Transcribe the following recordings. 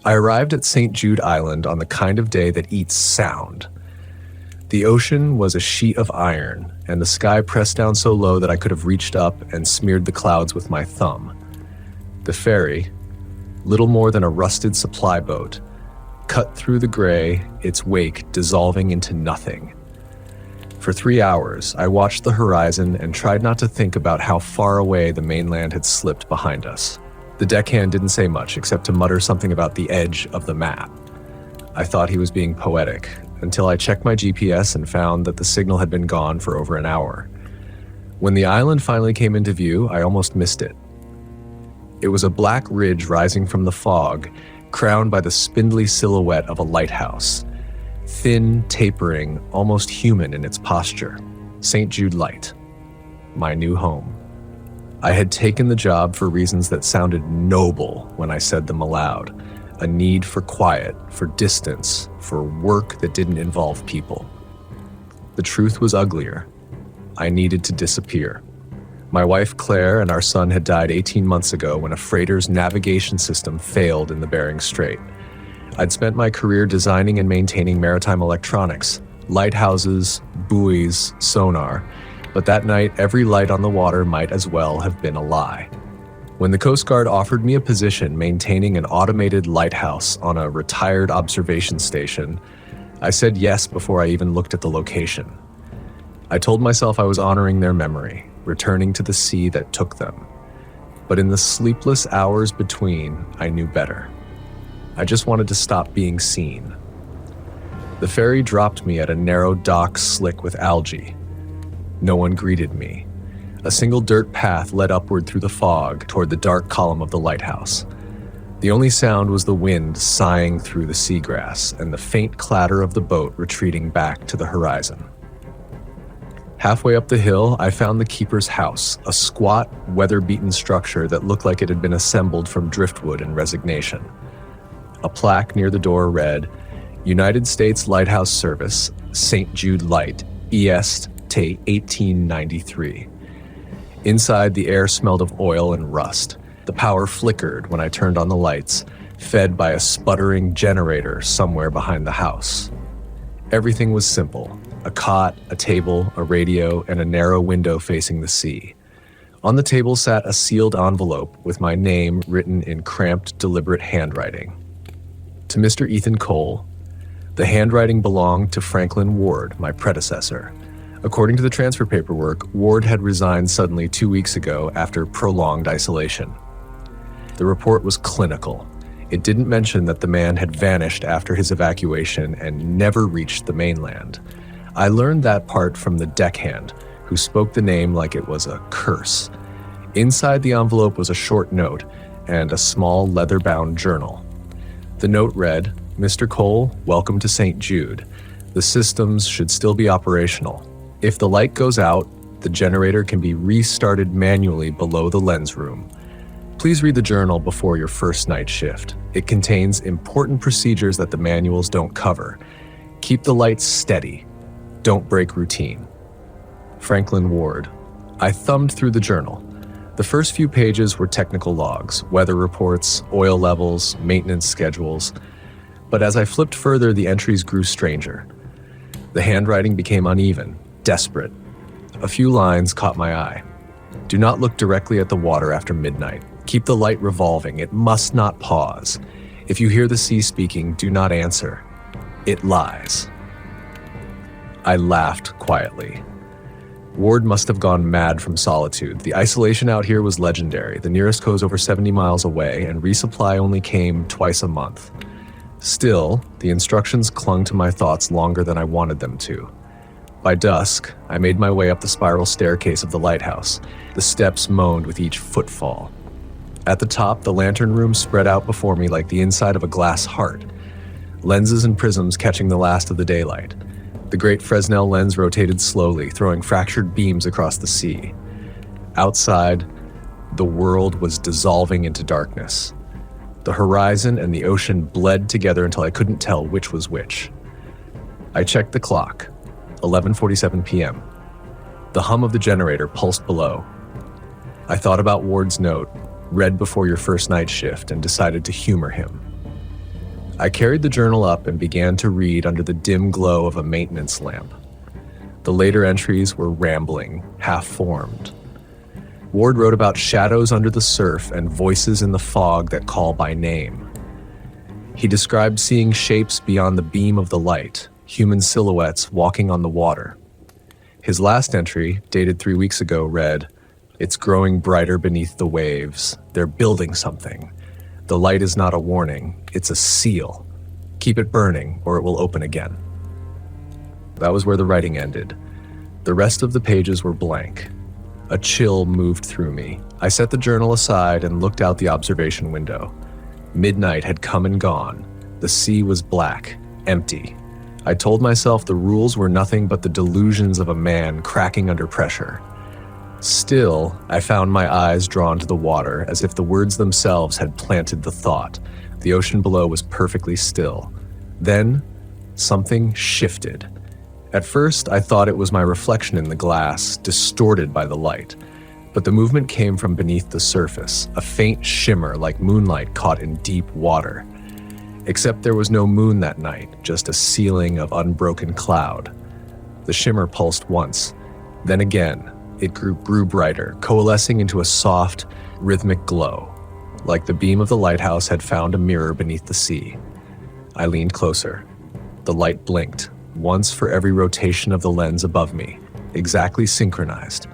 I arrived at St. Jude Island on the kind of day that eats sound. The ocean was a sheet of iron, and the sky pressed down so low that I could have reached up and smeared the clouds with my thumb. The ferry, little more than a rusted supply boat, cut through the gray, its wake dissolving into nothing. For 3 hours, I watched the horizon and tried not to think about how far away the mainland had slipped behind us. The deckhand didn't say much except to mutter something about the edge of the map. I thought he was being poetic, until I checked my GPS and found that the signal had been gone for over an hour. When the island finally came into view, I almost missed it. It was a black ridge rising from the fog, crowned by the spindly silhouette of a lighthouse. Thin, tapering, almost human in its posture. St. Jude Light. My new home. I had taken the job for reasons that sounded noble when I said them aloud. A need for quiet, for distance, for work that didn't involve people. The truth was uglier. I needed to disappear. My wife Claire and our son had died 18 months ago when a freighter's navigation system failed in the Bering Strait. I'd spent my career designing and maintaining maritime electronics, lighthouses, buoys, sonar, but that night every light on the water might as well have been a lie. When the Coast Guard offered me a position maintaining an automated lighthouse on a retired observation station, I said yes before I even looked at the location. I told myself I was honoring their memory, returning to the sea that took them. But in the sleepless hours between, I knew better. I just wanted to stop being seen. The ferry dropped me at a narrow dock slick with algae. No one greeted me. A single dirt path led upward through the fog toward the dark column of the lighthouse. The only sound was the wind sighing through the seagrass and the faint clatter of the boat retreating back to the horizon. Halfway up the hill, I found the keeper's house, a squat, weather-beaten structure that looked like it had been assembled from driftwood and resignation. A plaque near the door read, United States Lighthouse Service, St. Jude Light, Est. 1893. Inside, the air smelled of oil and rust. The power flickered when I turned on the lights, fed by a sputtering generator somewhere behind the house. Everything was simple. A cot, a table, a radio, and a narrow window facing the sea. On the table sat a sealed envelope with my name written in cramped, deliberate handwriting. To Mr. Ethan Cole. The handwriting belonged to Franklin Ward, my predecessor. According to the transfer paperwork, Ward had resigned suddenly 2 weeks ago after prolonged isolation. The report was clinical. It didn't mention that the man had vanished after his evacuation and never reached the mainland. I learned that part from the deckhand, who spoke the name like it was a curse. Inside the envelope was a short note and a small leather-bound journal. The note read, Mr. Cole, welcome to St. Jude. The systems should still be operational. If the light goes out, the generator can be restarted manually below the lens room. Please read the journal before your first night shift. It contains important procedures that the manuals don't cover. Keep the lights steady. Don't break routine. Franklin Ward. I thumbed through the journal. The first few pages were technical logs, weather reports, oil levels, maintenance schedules. But as I flipped further, the entries grew stranger. The handwriting became uneven, desperate. A few lines caught my eye. Do not look directly at the water after midnight. Keep the light revolving. It must not pause. If you hear the sea speaking, do not answer. It lies. I laughed quietly. Ward must have gone mad from solitude. The isolation out here was legendary. The nearest coast over 70 miles away, and resupply only came twice a month. Still, the instructions clung to my thoughts longer than I wanted them to. By dusk, I made my way up the spiral staircase of the lighthouse. The steps moaned with each footfall. At the top, the lantern room spread out before me like the inside of a glass heart, lenses and prisms catching the last of the daylight. The great Fresnel lens rotated slowly, throwing fractured beams across the sea. Outside, the world was dissolving into darkness. The horizon and the ocean bled together until I couldn't tell which was which. I checked the clock. 11:47 p.m. The hum of the generator pulsed below. I thought about Ward's note, read before your first night shift, and decided to humor him. I carried the journal up and began to read under the dim glow of a maintenance lamp. The later entries were rambling, half-formed. Ward wrote about shadows under the surf and voices in the fog that call by name. He described seeing shapes beyond the beam of the light, human silhouettes walking on the water. His last entry, dated 3 weeks ago, read, "It's growing brighter beneath the waves. They're building something. The light is not a warning, it's a seal. Keep it burning or it will open again." That was where the writing ended. The rest of the pages were blank. A chill moved through me. I set the journal aside and looked out the observation window. Midnight had come and gone. The sea was black, empty. I told myself the rules were nothing but the delusions of a man cracking under pressure. Still, I found my eyes drawn to the water, as if the words themselves had planted the thought. The ocean below was perfectly still. Then, something shifted. At first, I thought it was my reflection in the glass, distorted by the light. But the movement came from beneath the surface, a faint shimmer like moonlight caught in deep water. Except there was no moon that night, just a ceiling of unbroken cloud. The shimmer pulsed once, then again. It grew brighter, coalescing into a soft, rhythmic glow, like the beam of the lighthouse had found a mirror beneath the sea. I leaned closer. The light blinked, once for every rotation of the lens above me, exactly synchronized.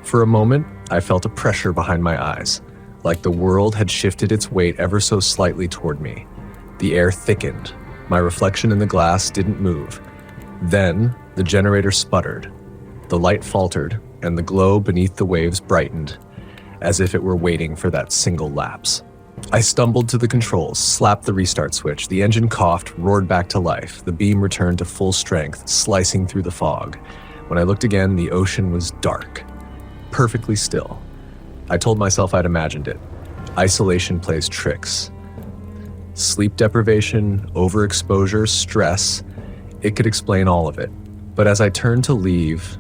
For a moment, I felt a pressure behind my eyes, like the world had shifted its weight ever so slightly toward me. The air thickened. My reflection in the glass didn't move. Then, the generator sputtered. The light faltered, and the glow beneath the waves brightened, as if it were waiting for that single lapse. I stumbled to the controls, slapped the restart switch. The engine coughed, roared back to life. The beam returned to full strength, slicing through the fog. When I looked again, the ocean was dark, perfectly still. I told myself I'd imagined it. Isolation plays tricks. Sleep deprivation, overexposure, stress. It could explain all of it. But as I turned to leave,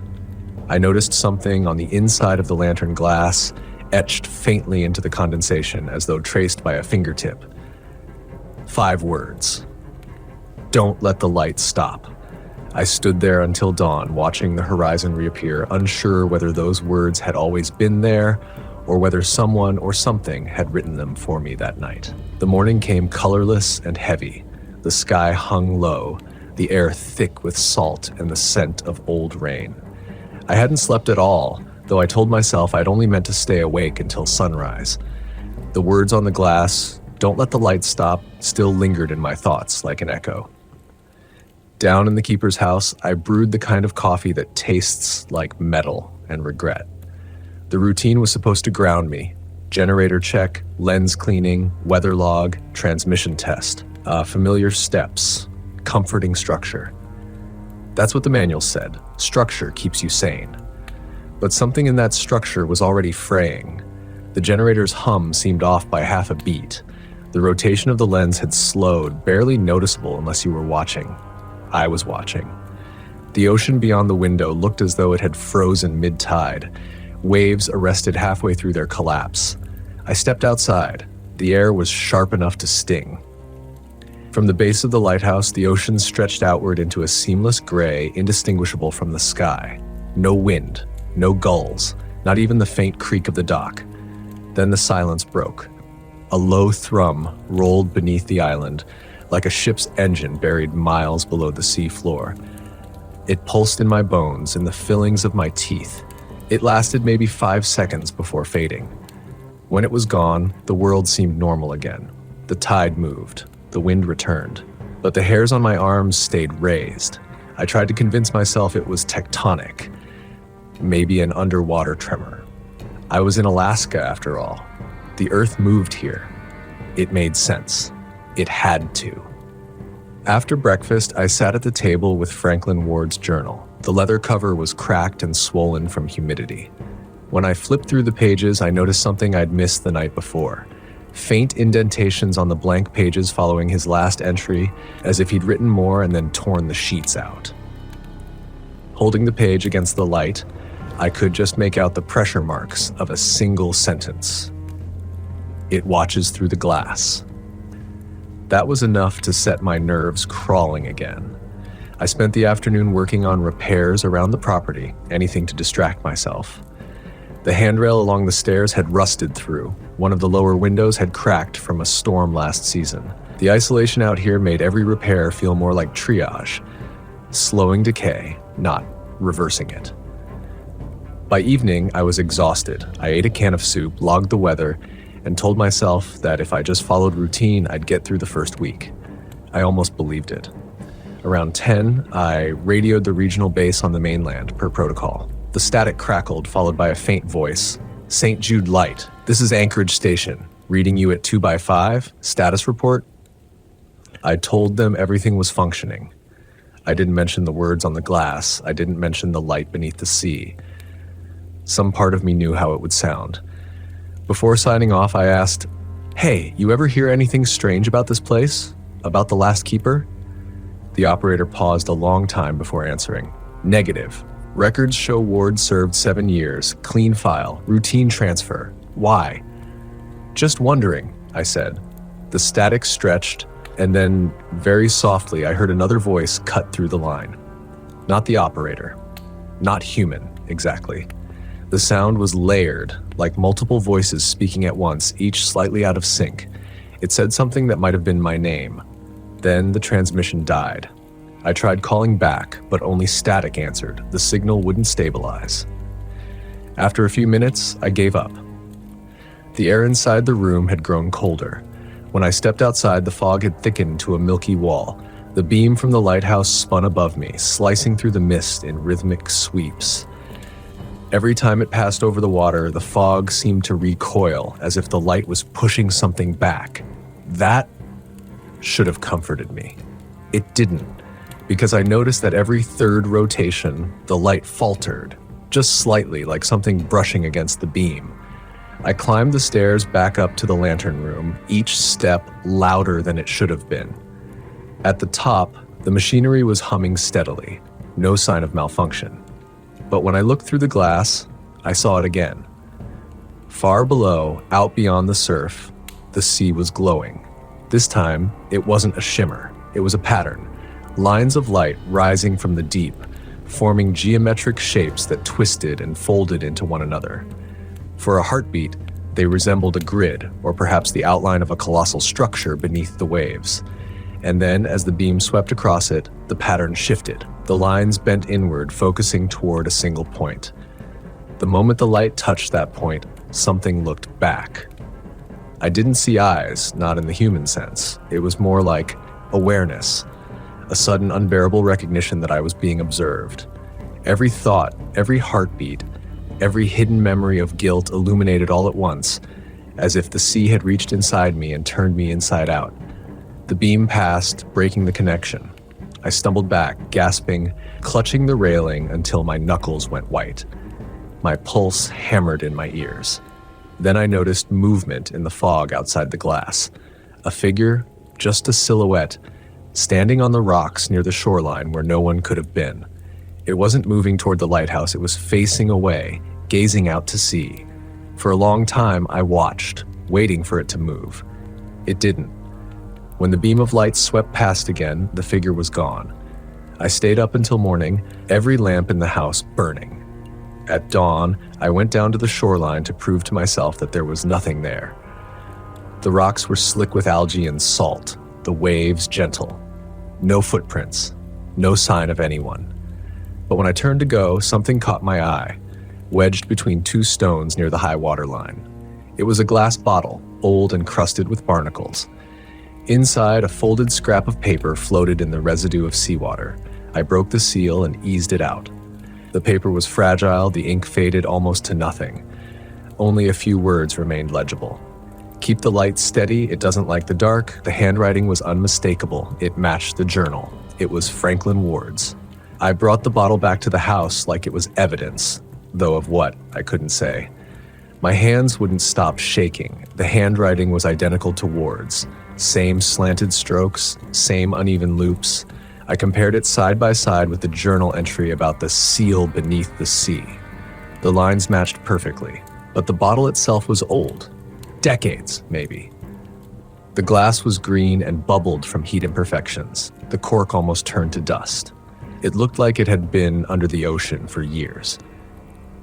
I noticed something on the inside of the lantern glass, etched faintly into the condensation as though traced by a fingertip. 5 words. "Don't let the light stop." I stood there until dawn, watching the horizon reappear, unsure whether those words had always been there or whether someone or something had written them for me that night. The morning came colorless and heavy. The sky hung low, the air thick with salt and the scent of old rain. I hadn't slept at all, though I told myself I'd only meant to stay awake until sunrise. The words on the glass, "Don't let the light stop," still lingered in my thoughts like an echo. Down in the keeper's house, I brewed the kind of coffee that tastes like metal and regret. The routine was supposed to ground me. Generator check, lens cleaning, weather log, transmission test. Familiar steps, comforting structure. That's what the manual said. Structure keeps you sane. But something in that structure was already fraying. The generator's hum seemed off by half a beat. The rotation of the lens had slowed, barely noticeable unless you were watching. I was watching. The ocean beyond the window looked as though it had frozen mid-tide. Waves arrested halfway through their collapse. I stepped outside. The air was sharp enough to sting. From the base of the lighthouse, the ocean stretched outward into a seamless gray, indistinguishable from the sky. No wind, no gulls, not even the faint creak of the dock. Then the silence broke. A low thrum rolled beneath the island, like a ship's engine buried miles below the sea floor. It pulsed in my bones, in the fillings of my teeth. It lasted maybe 5 seconds before fading. When it was gone, the world seemed normal again. The tide moved. The wind returned, but the hairs on my arms stayed raised. I tried to convince myself it was tectonic, maybe an underwater tremor. I was in Alaska after all. The earth moved here. It made sense. It had to. After breakfast, I sat at the table with Franklin Ward's journal. The leather cover was cracked and swollen from humidity. When I flipped through the pages, I noticed something I'd missed the night before. Faint indentations on the blank pages following his last entry, as if he'd written more and then torn the sheets out. Holding the page against the light, I could just make out the pressure marks of a single sentence. "It watches through the glass." That was enough to set my nerves crawling again. I spent the afternoon working on repairs around the property, anything to distract myself. The handrail along the stairs had rusted through. One of the lower windows had cracked from a storm last season. The isolation out here made every repair feel more like triage, slowing decay, not reversing it. By evening, I was exhausted. I ate a can of soup, logged the weather, and told myself that if I just followed routine, I'd get through the first week. I almost believed it. Around 10, I radioed the regional base on the mainland, per protocol. The static crackled, followed by a faint voice. St. Jude Light, this is Anchorage Station. Reading you at 2x5, status report. I told them everything was functioning. I didn't mention the words on the glass. I didn't mention the light beneath the sea. Some part of me knew how it would sound. Before signing off, I asked, "Hey, you ever hear anything strange about this place? About the last keeper?" The operator paused a long time before answering. "Negative. Records show Ward served 7 years. Clean file. Routine transfer. Why?" "Just wondering," I said. The static stretched, and then, very softly, I heard another voice cut through the line. Not the operator. Not human, exactly. The sound was layered, like multiple voices speaking at once, each slightly out of sync. It said something that might have been my name. Then the transmission died. I tried calling back, but only static answered. The signal wouldn't stabilize. After a few minutes, I gave up. The air inside the room had grown colder. When I stepped outside, the fog had thickened to a milky wall. The beam from the lighthouse spun above me, slicing through the mist in rhythmic sweeps. Every time it passed over the water, the fog seemed to recoil, as if the light was pushing something back. That should have comforted me. It didn't, because I noticed that every third rotation, the light faltered, just slightly, like something brushing against the beam. I climbed the stairs back up to the lantern room, each step louder than it should have been. At the top, the machinery was humming steadily, no sign of malfunction. But when I looked through the glass, I saw it again. Far below, out beyond the surf, the sea was glowing. This time, it wasn't a shimmer, it was a pattern. Lines of light rising from the deep, forming geometric shapes that twisted and folded into one another. For a heartbeat, they resembled a grid, or perhaps the outline of a colossal structure beneath the waves. And then, as the beam swept across it, the pattern shifted. The lines bent inward, focusing toward a single point. The moment the light touched that point, something looked back. I didn't see eyes, not in the human sense. It was more like awareness, a sudden unbearable recognition that I was being observed. Every thought, every heartbeat, every hidden memory of guilt illuminated all at once, as if the sea had reached inside me and turned me inside out. The beam passed, breaking the connection. I stumbled back, gasping, clutching the railing until my knuckles went white. My pulse hammered in my ears. Then I noticed movement in the fog outside the glass. A figure, just a silhouette, standing on the rocks near the shoreline where no one could have been. It wasn't moving toward the lighthouse, it was facing away, gazing out to sea. For a long time, I watched, waiting for it to move. It didn't. When the beam of light swept past again, the figure was gone. I stayed up until morning, every lamp in the house burning. At dawn, I went down to the shoreline to prove to myself that there was nothing there. The rocks were slick with algae and salt, the waves gentle. No footprints, no sign of anyone. But when I turned to go, something caught my eye, wedged between two stones near the high water line. It was a glass bottle, old and crusted with barnacles. Inside, a folded scrap of paper floated in the residue of seawater. I broke the seal and eased it out. The paper was fragile, the ink faded almost to nothing. Only a few words remained legible. Keep the light steady, it doesn't like the dark. The handwriting was unmistakable. It matched the journal. It was Franklin Ward's. I brought the bottle back to the house like it was evidence, though of what, I couldn't say. My hands wouldn't stop shaking. The handwriting was identical to Ward's. Same slanted strokes, same uneven loops. I compared it side by side with the journal entry about the seal beneath the sea. The lines matched perfectly, but the bottle itself was old. Decades, maybe. The glass was green and bubbled from heat imperfections. The cork almost turned to dust. It looked like it had been under the ocean for years.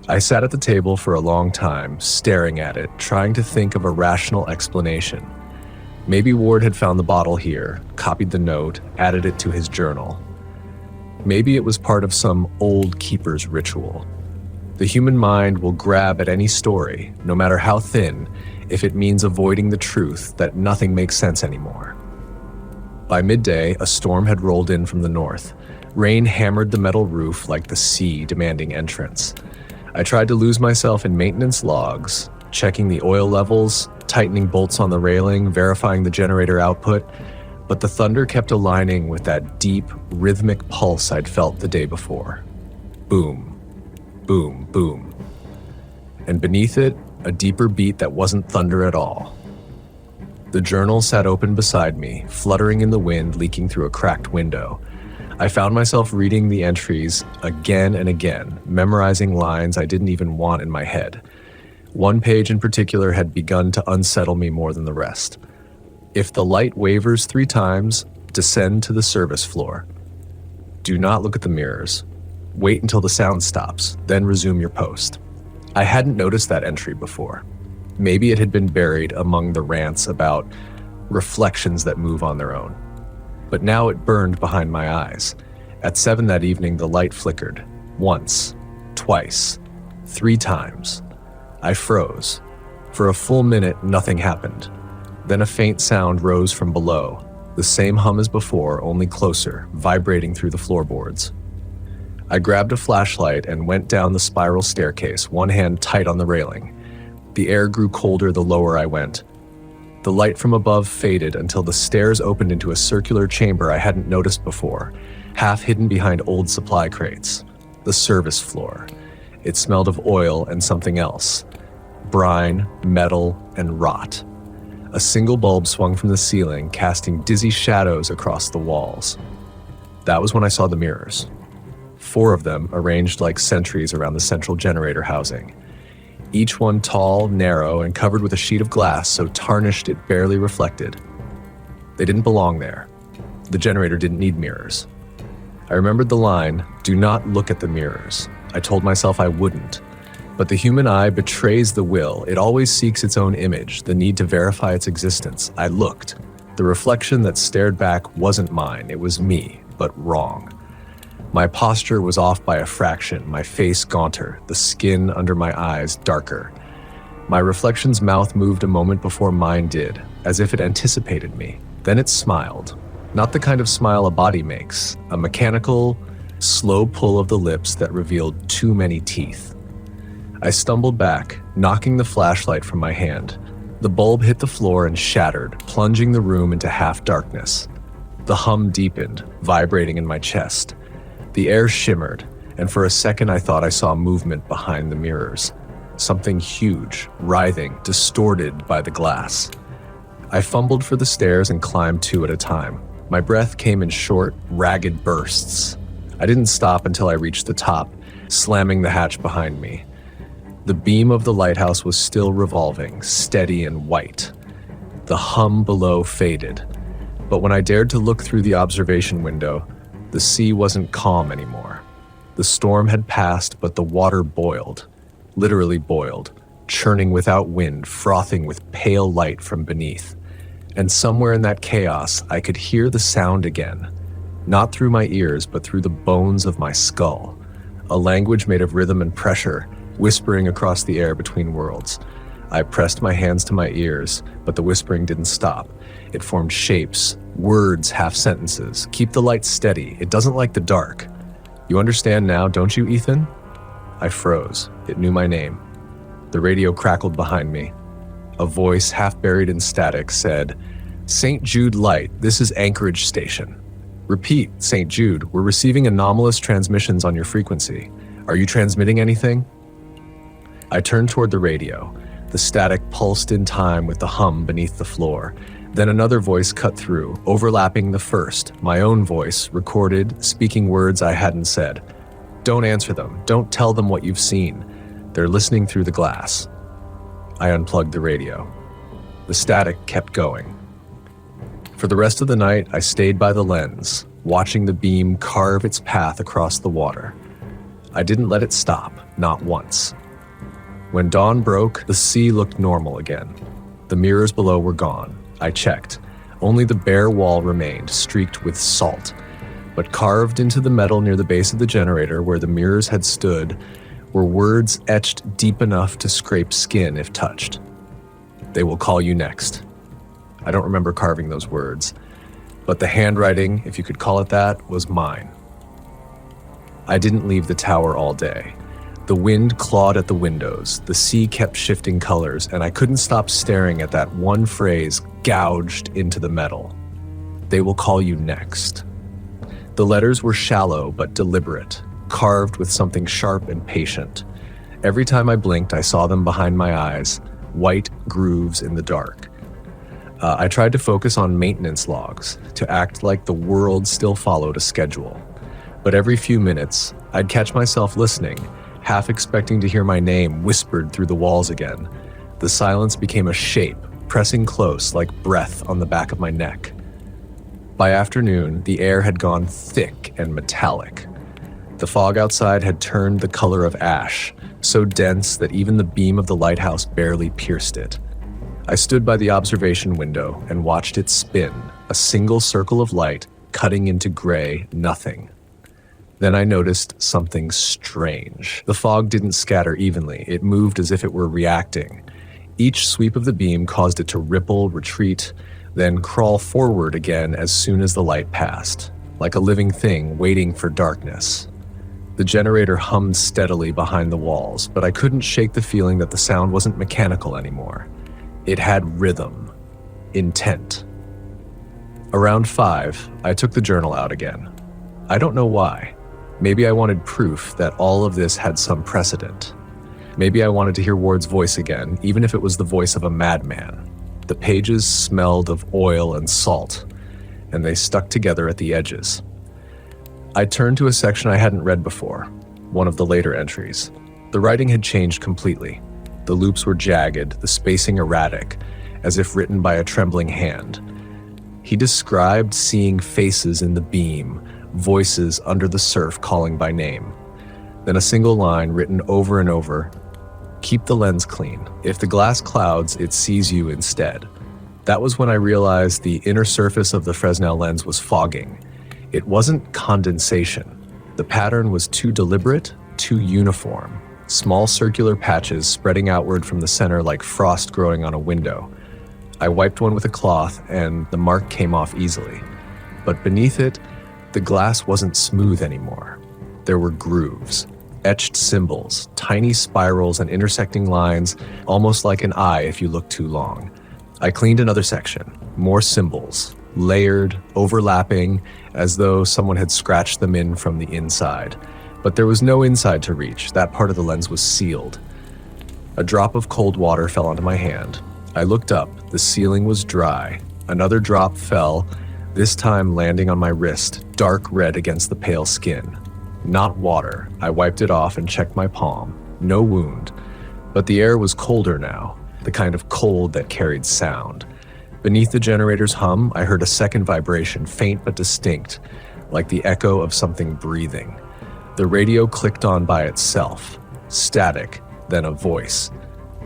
I sat at the table for a long time, staring at it, trying to think of a rational explanation. Maybe Ward had found the bottle here, copied the note, added it to his journal. Maybe it was part of some old keeper's ritual. The human mind will grab at any story, no matter how thin, if it means avoiding the truth that nothing makes sense anymore. By midday, a storm had rolled in from the north. Rain hammered the metal roof like the sea demanding entrance. I tried to lose myself in maintenance logs, checking the oil levels, tightening bolts on the railing, verifying the generator output, but the thunder kept aligning with that deep, rhythmic pulse I'd felt the day before. Boom, boom, boom. And beneath it, a deeper beat that wasn't thunder at all. The journal sat open beside me, fluttering in the wind, leaking through a cracked window. I found myself reading the entries again and again, memorizing lines I didn't even want in my head. One page in particular had begun to unsettle me more than the rest. If the light wavers 3 times, descend to the service floor. Do not look at the mirrors. Wait until the sound stops, then resume your post. I hadn't noticed that entry before. Maybe it had been buried among the rants about reflections that move on their own. But now it burned behind my eyes. At 7 that evening, the light flickered. Once, twice, 3 times. I froze. For a full minute, nothing happened. Then a faint sound rose from below, the same hum as before, only closer, vibrating through the floorboards. I grabbed a flashlight and went down the spiral staircase, one hand tight on the railing. The air grew colder the lower I went. The light from above faded until the stairs opened into a circular chamber I hadn't noticed before, half hidden behind old supply crates. The service floor. It smelled of oil and something else. Brine, metal, and rot. A single bulb swung from the ceiling, casting dizzy shadows across the walls. That was when I saw the mirrors. 4 of them arranged like sentries around the central generator housing. Each one tall, narrow, and covered with a sheet of glass so tarnished it barely reflected. They didn't belong there. The generator didn't need mirrors. I remembered the line, "Do not look at the mirrors." I told myself I wouldn't. But the human eye betrays the will. It always seeks its own image, the need to verify its existence. I looked. The reflection that stared back wasn't mine. It was me, but wrong. My posture was off by a fraction, my face gaunter, the skin under my eyes darker. My reflection's mouth moved a moment before mine did, as if it anticipated me. Then it smiled. Not the kind of smile a body makes, a mechanical, slow pull of the lips that revealed too many teeth. I stumbled back, knocking the flashlight from my hand. The bulb hit the floor and shattered, plunging the room into half-darkness. The hum deepened, vibrating in my chest. The air shimmered, and for a second I thought I saw movement behind the mirrors. Something huge, writhing, distorted by the glass. I fumbled for the stairs and climbed 2 at a time. My breath came in short, ragged bursts. I didn't stop until I reached the top, slamming the hatch behind me. The beam of the lighthouse was still revolving, steady and white. The hum below faded, but when I dared to look through the observation window, the sea wasn't calm anymore. The storm had passed, but the water boiled, literally boiled, churning without wind, frothing with pale light from beneath. And somewhere in that chaos, I could hear the sound again, not through my ears, but through the bones of my skull. A language made of rhythm and pressure, whispering across the air between worlds. I pressed my hands to my ears, but the whispering didn't stop. It formed shapes, words, half sentences. Keep the light steady. It doesn't like the dark. You understand now, don't you, Ethan? I froze. It knew my name. The radio crackled behind me. A voice, half buried in static, said, "St. Jude Light, this is Anchorage Station." "Repeat, St. Jude, we're receiving anomalous transmissions on your frequency. Are you transmitting anything?" I turned toward the radio. The static pulsed in time with the hum beneath the floor. Then another voice cut through, overlapping the first, my own voice, recorded, speaking words I hadn't said. "Don't answer them. Don't tell them what you've seen. They're listening through the glass." I unplugged the radio. The static kept going. For the rest of the night, I stayed by the lens, watching the beam carve its path across the water. I didn't let it stop, not once. When dawn broke, the sea looked normal again. The mirrors below were gone. I checked. Only the bare wall remained, streaked with salt. But carved into the metal near the base of the generator, where the mirrors had stood, were words etched deep enough to scrape skin if touched. "They will call you next." I don't remember carving those words, but the handwriting, if you could call it that, was mine. I didn't leave the tower all day. The wind clawed at the windows, the sea kept shifting colors, and I couldn't stop staring at that one phrase gouged into the metal. "They will call you next." The letters were shallow but deliberate, carved with something sharp and patient. Every time I blinked, I saw them behind my eyes, white grooves in the dark. I tried to focus on maintenance logs, to act like the world still followed a schedule. But every few minutes, I'd catch myself listening, half expecting to hear my name whispered through the walls again. The silence became a shape, pressing close like breath on the back of my neck. By afternoon, the air had gone thick and metallic. The fog outside had turned the color of ash, so dense that even the beam of the lighthouse barely pierced it. I stood by the observation window and watched it spin, a single circle of light cutting into gray nothing. Then I noticed something strange. The fog didn't scatter evenly. It moved as if it were reacting. Each sweep of the beam caused it to ripple, retreat, then crawl forward again as soon as the light passed, like a living thing waiting for darkness. The generator hummed steadily behind the walls, but I couldn't shake the feeling that the sound wasn't mechanical anymore. It had rhythm, intent. Around 5, I took the journal out again. I don't know why. Maybe I wanted proof that all of this had some precedent. Maybe I wanted to hear Ward's voice again, even if it was the voice of a madman. The pages smelled of oil and salt, and they stuck together at the edges. I turned to a section I hadn't read before, one of the later entries. The writing had changed completely. The loops were jagged, the spacing erratic, as if written by a trembling hand. He described seeing faces in the beam, voices under the surf calling by name. Then a single line written over and over, "Keep the lens clean. If the glass clouds, it sees you instead." That was when I realized the inner surface of the Fresnel lens was fogging. It wasn't condensation. The pattern was too deliberate, too uniform. Small circular patches spreading outward from the center like frost growing on a window. I wiped one with a cloth and the mark came off easily. But beneath it, the glass wasn't smooth anymore. There were grooves, etched symbols, tiny spirals and intersecting lines, almost like an eye if you look too long. I cleaned another section, more symbols, layered, overlapping, as though someone had scratched them in from the inside. But there was no inside to reach. That part of the lens was sealed. A drop of cold water fell onto my hand. I looked up. The ceiling was dry. Another drop fell, this time landing on my wrist, dark red against the pale skin. Not water. I wiped it off and checked my palm. No wound. But the air was colder now, the kind of cold that carried sound. Beneath the generator's hum, I heard a second vibration, faint but distinct, like the echo of something breathing. The radio clicked on by itself. Static, then a voice.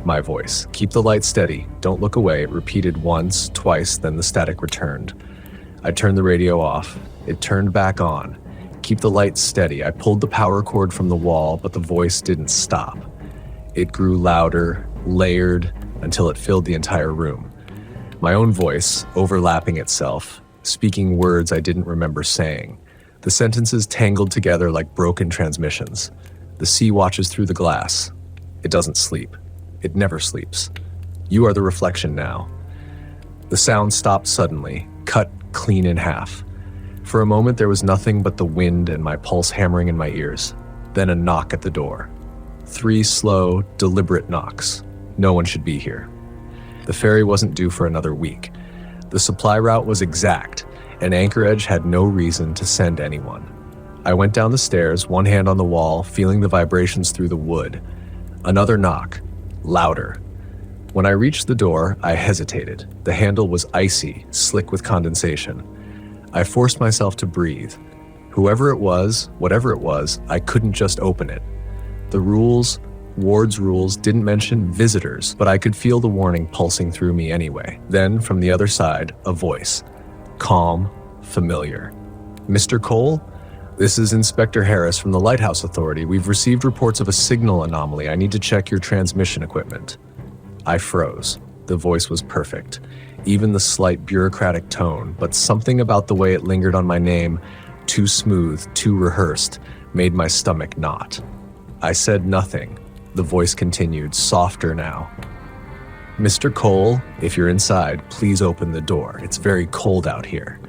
My voice. "Keep the light steady. Don't look away." It repeated once, twice, then the static returned. I turned the radio off. It turned back on. "Keep the light steady." I pulled the power cord from the wall, but the voice didn't stop. It grew louder, layered, until it filled the entire room. My own voice, overlapping itself, speaking words I didn't remember saying. The sentences tangled together like broken transmissions. "The sea watches through the glass. It doesn't sleep. It never sleeps. You are the reflection now." The sound stopped suddenly, cut clean in half. For a moment there was nothing but the wind and my pulse hammering in my ears. Then a knock at the door. 3 slow, deliberate knocks. No one should be here. The ferry wasn't due for another week. The supply route was exact, and Anchorage had no reason to send anyone. I went down the stairs, one hand on the wall, feeling the vibrations through the wood. Another knock, louder. When I reached the door, I hesitated. The handle was icy, slick with condensation. I forced myself to breathe. Whoever it was, whatever it was, I couldn't just open it. The rules, Ward's rules, didn't mention visitors, but I could feel the warning pulsing through me anyway. Then, from the other side, a voice. Calm, familiar. Mr. Cole? This is Inspector Harris from the Lighthouse Authority. We've received reports of a signal anomaly. I need to check your transmission equipment. I froze. The voice was perfect. Even the slight bureaucratic tone, but something about the way it lingered on my name, too smooth, too rehearsed, made my stomach knot. I said nothing. The voice continued, softer now. Mr. Cole, if you're inside, please open the door. It's very cold out here.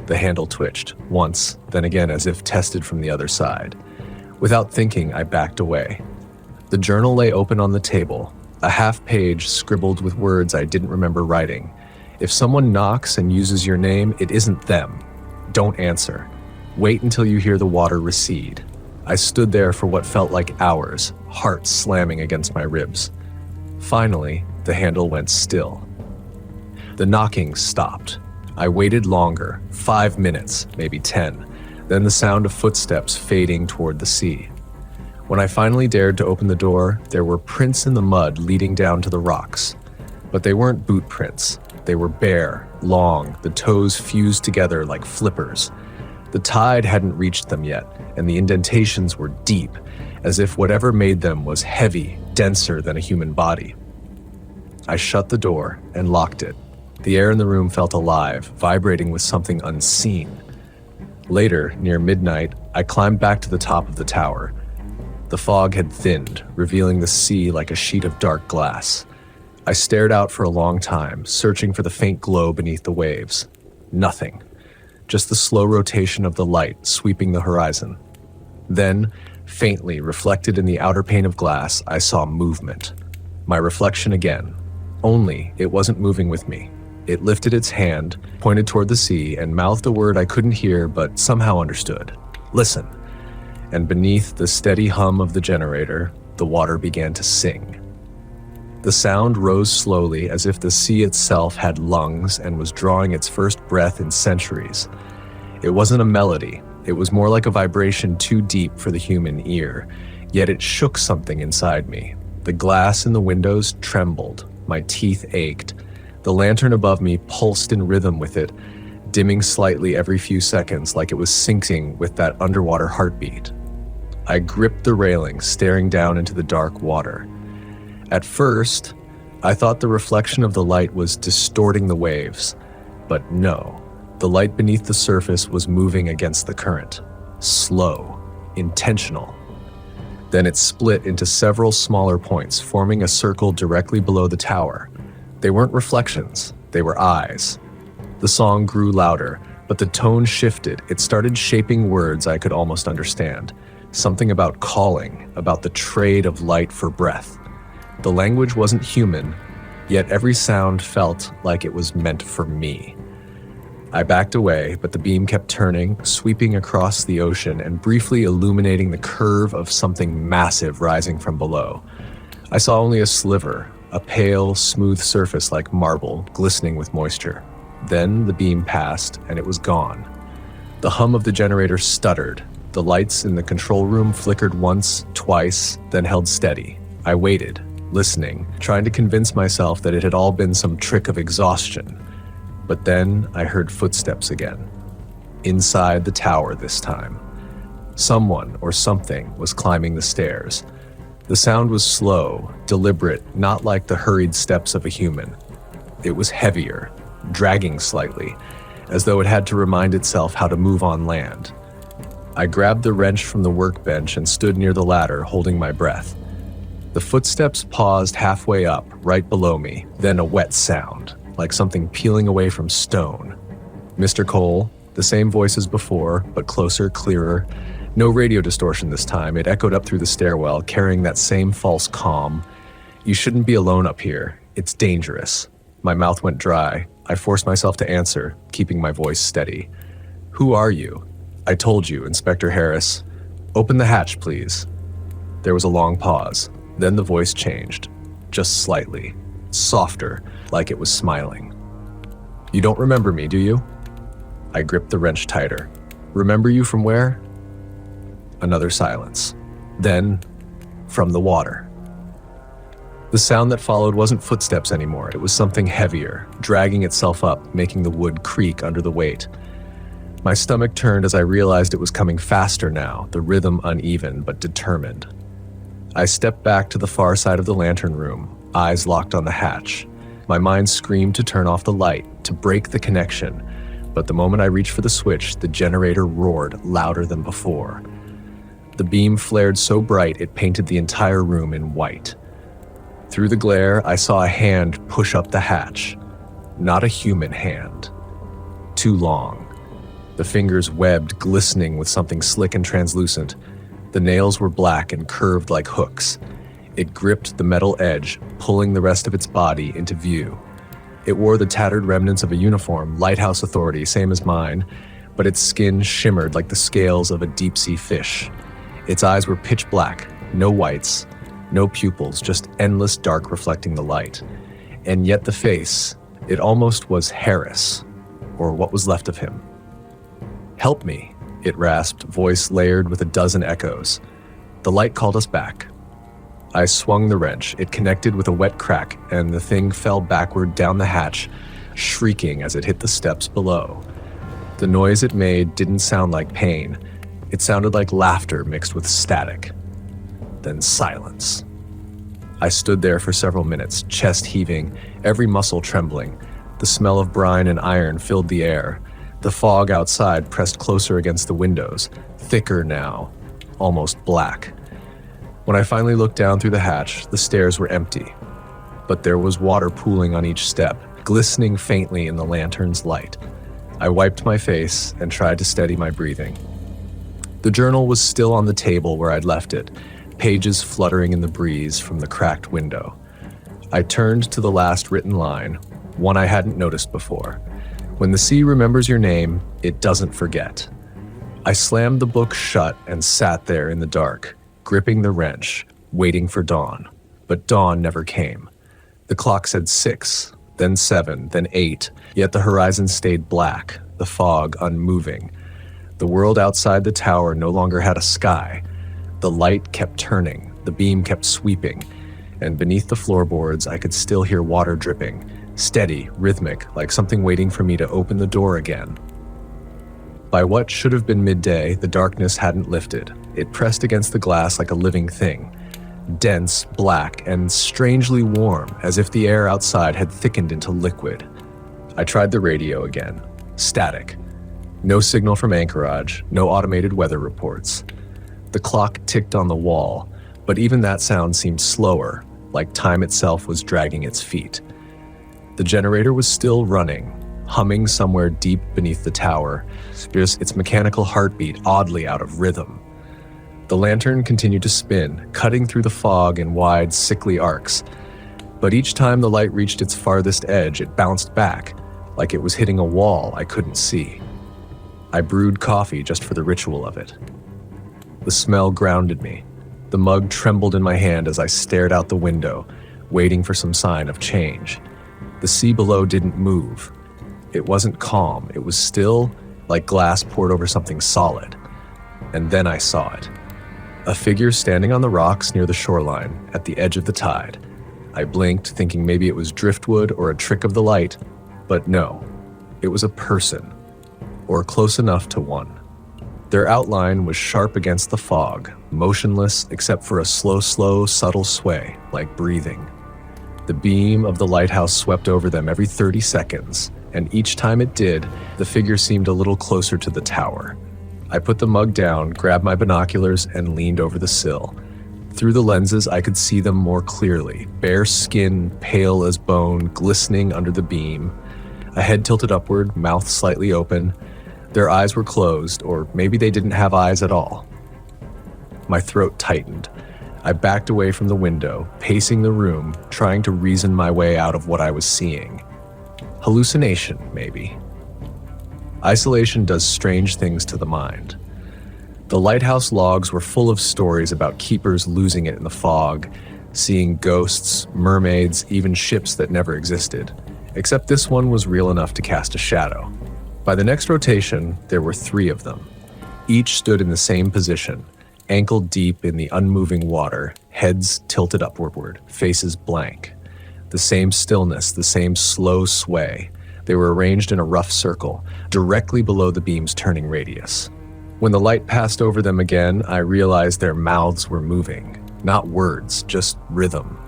The handle twitched, once, then again as if tested from the other side. Without thinking, I backed away. The journal lay open on the table, a half-page scribbled with words I didn't remember writing. If someone knocks and uses your name, it isn't them. Don't answer. Wait until you hear the water recede. I stood there for what felt like hours, heart slamming against my ribs. Finally, the handle went still. The knocking stopped. I waited longer, 5 minutes, maybe 10, then the sound of footsteps fading toward the sea. When I finally dared to open the door, there were prints in the mud leading down to the rocks. But they weren't boot prints. They were bare, long, the toes fused together like flippers. The tide hadn't reached them yet, and the indentations were deep, as if whatever made them was heavy, denser than a human body. I shut the door and locked it. The air in the room felt alive, vibrating with something unseen. Later, near midnight, I climbed back to the top of the tower. The fog had thinned, revealing the sea like a sheet of dark glass. I stared out for a long time, searching for the faint glow beneath the waves. Nothing. Just the slow rotation of the light sweeping the horizon. Then, faintly reflected in the outer pane of glass, I saw movement. My reflection again. Only it wasn't moving with me. It lifted its hand, pointed toward the sea, and mouthed a word I couldn't hear but somehow understood. Listen. And beneath the steady hum of the generator, the water began to sing. The sound rose slowly as if the sea itself had lungs and was drawing its first breath in centuries. It wasn't a melody. It was more like a vibration too deep for the human ear, yet it shook something inside me. The glass in the windows trembled. My teeth ached. The lantern above me pulsed in rhythm with it, dimming slightly every few seconds like it was syncing with that underwater heartbeat. I gripped the railing, staring down into the dark water. At first, I thought the reflection of the light was distorting the waves, but no, the light beneath the surface was moving against the current. Slow, intentional. Then it split into several smaller points, forming a circle directly below the tower. They weren't reflections, they were eyes. The song grew louder, but the tone shifted. It started shaping words I could almost understand. Something about calling, about the trade of light for breath. The language wasn't human, yet every sound felt like it was meant for me. I backed away, but the beam kept turning, sweeping across the ocean and briefly illuminating the curve of something massive rising from below. I saw only a sliver, a pale, smooth surface like marble, glistening with moisture. Then the beam passed, and it was gone. The hum of the generator stuttered. The lights in the control room flickered once, twice, then held steady. I waited, listening, trying to convince myself that it had all been some trick of exhaustion. But then I heard footsteps again. Inside the tower this time. Someone or something was climbing the stairs. The sound was slow, deliberate, not like the hurried steps of a human. It was heavier, dragging slightly, as though it had to remind itself how to move on land. I grabbed the wrench from the workbench and stood near the ladder, holding my breath. The footsteps paused halfway up, right below me, then a wet sound, like something peeling away from stone. Mr. Cole, the same voice as before, but closer, clearer. No radio distortion this time. It echoed up through the stairwell, carrying that same false calm. You shouldn't be alone up here. It's dangerous. My mouth went dry. I forced myself to answer, keeping my voice steady. Who are you? I told you, Inspector Harris. Open the hatch, please. There was a long pause. Then the voice changed, just slightly. softer, like it was smiling. "You don't remember me, do you?" I gripped the wrench tighter. "Remember you from where?" Another silence. Then, from the water. The sound that followed wasn't footsteps anymore. It was something heavier, dragging itself up, making the wood creak under the weight. My stomach turned as I realized it was coming faster now, the rhythm uneven but determined. I stepped back to the far side of the lantern room, eyes locked on the hatch. My mind screamed to turn off the light, to break the connection, but the moment I reached for the switch, the generator roared louder than before. The beam flared so bright it painted the entire room in white. Through the glare, I saw a hand push up the hatch. Not a human hand. Too long. The fingers webbed, glistening with something slick and translucent. The nails were black and curved like hooks. It gripped the metal edge, pulling the rest of its body into view. It wore the tattered remnants of a uniform, Lighthouse authority, same as mine, but its skin shimmered like the scales of a deep-sea fish. Its eyes were pitch black, no whites, no pupils, just endless dark reflecting the light. And yet the face, it almost was Harris, or what was left of him. "Help me," it rasped, voice layered with a dozen echoes. The light called us back. I swung the wrench. It connected with a wet crack, and the thing fell backward down the hatch, shrieking as it hit the steps below. The noise it made didn't sound like pain. It sounded like laughter mixed with static. Then silence. I stood there for several minutes, chest heaving, every muscle trembling. The smell of brine and iron filled the air. The fog outside pressed closer against the windows, thicker now, almost black. When I finally looked down through the hatch, the stairs were empty. But there was water pooling on each step, glistening faintly in the lantern's light. I wiped my face and tried to steady my breathing. The journal was still on the table where I'd left it, pages fluttering in the breeze from the cracked window. I turned to the last written line, one I hadn't noticed before. "When the sea remembers your name, it doesn't forget." I slammed the book shut and sat there in the dark, gripping the wrench, waiting for dawn. But dawn never came. The clock said 6, then 7, then 8, yet the horizon stayed black, the fog unmoving. The world outside the tower no longer had a sky. The light kept turning, the beam kept sweeping, and beneath the floorboards I could still hear water dripping, steady, rhythmic, like something waiting for me to open the door again. By what should have been midday, the darkness hadn't lifted. It pressed against the glass like a living thing, dense, black, and strangely warm, as if the air outside had thickened into liquid. I tried the radio again. Static. No signal from Anchorage, no automated weather reports. The clock ticked on the wall, but even that sound seemed slower, like time itself was dragging its feet. The generator was still running, humming somewhere deep beneath the tower, just its mechanical heartbeat oddly out of rhythm. The lantern continued to spin, cutting through the fog in wide, sickly arcs. But each time the light reached its farthest edge, it bounced back, like it was hitting a wall I couldn't see. I brewed coffee just for the ritual of it. The smell grounded me. The mug trembled in my hand as I stared out the window, waiting for some sign of change. The sea below didn't move. It wasn't calm. It was still, like glass poured over something solid. And then I saw it. A figure standing on the rocks near the shoreline, at the edge of the tide. I blinked, thinking maybe it was driftwood or a trick of the light, but no. It was a person, or close enough to one. Their outline was sharp against the fog, motionless except for a slow, subtle sway, like breathing. The beam of the lighthouse swept over them every 30 seconds, and each time it did, the figure seemed a little closer to the tower. I put the mug down, grabbed my binoculars, and leaned over the sill. Through the lenses, I could see them more clearly, bare skin, pale as bone, glistening under the beam. A head tilted upward, mouth slightly open. Their eyes were closed, or maybe they didn't have eyes at all. My throat tightened. I backed away from the window, pacing the room, trying to reason my way out of what I was seeing. Hallucination, maybe. Isolation does strange things to the mind. The lighthouse logs were full of stories about keepers losing it in the fog, seeing ghosts, mermaids, even ships that never existed. Except this one was real enough to cast a shadow. By the next rotation, there were 3 of them. Each stood in the same position, ankle deep in the unmoving water, heads tilted upward, faces blank. The same stillness, the same slow sway. They were arranged in a rough circle, directly below the beam's turning radius. When the light passed over them again, I realized their mouths were moving. Not words, just rhythm.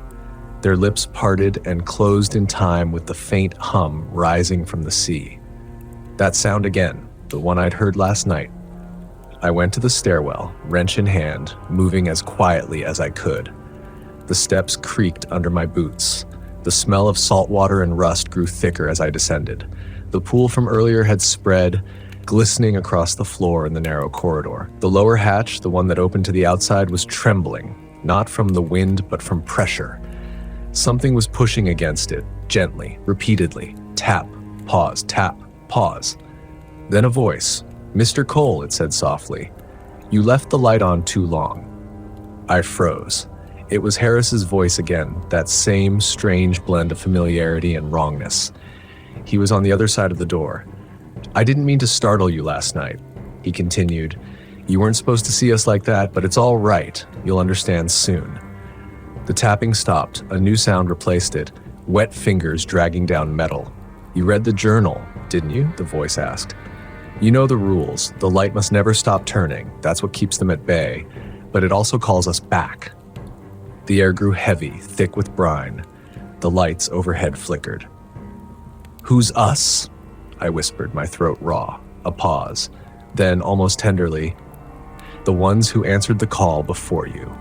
Their lips parted and closed in time with the faint hum rising from the sea. That sound again, the one I'd heard last night. I went to the stairwell, wrench in hand, moving as quietly as I could. The steps creaked under my boots. The smell of salt water and rust grew thicker as I descended. The pool from earlier had spread, glistening across the floor in the narrow corridor. The lower hatch, the one that opened to the outside, was trembling, not from the wind but from pressure. Something was pushing against it, gently, repeatedly. Tap, pause, tap, pause. Then a voice. "Mr. Cole," it said softly. "You left the light on too long." I froze. It was Harris's voice again, that same strange blend of familiarity and wrongness. He was on the other side of the door. "I didn't mean to startle you last night," he continued. "You weren't supposed to see us like that, but it's all right. You'll understand soon." The tapping stopped. A new sound replaced it, wet fingers dragging down metal. "You read the journal, didn't you?" the voice asked. "You know the rules. The light must never stop turning. That's what keeps them at bay. But it also calls us back." The air grew heavy, thick with brine. The lights overhead flickered. "Who's us?" I whispered, my throat raw. A pause. Then, almost tenderly, "The ones who answered the call before you."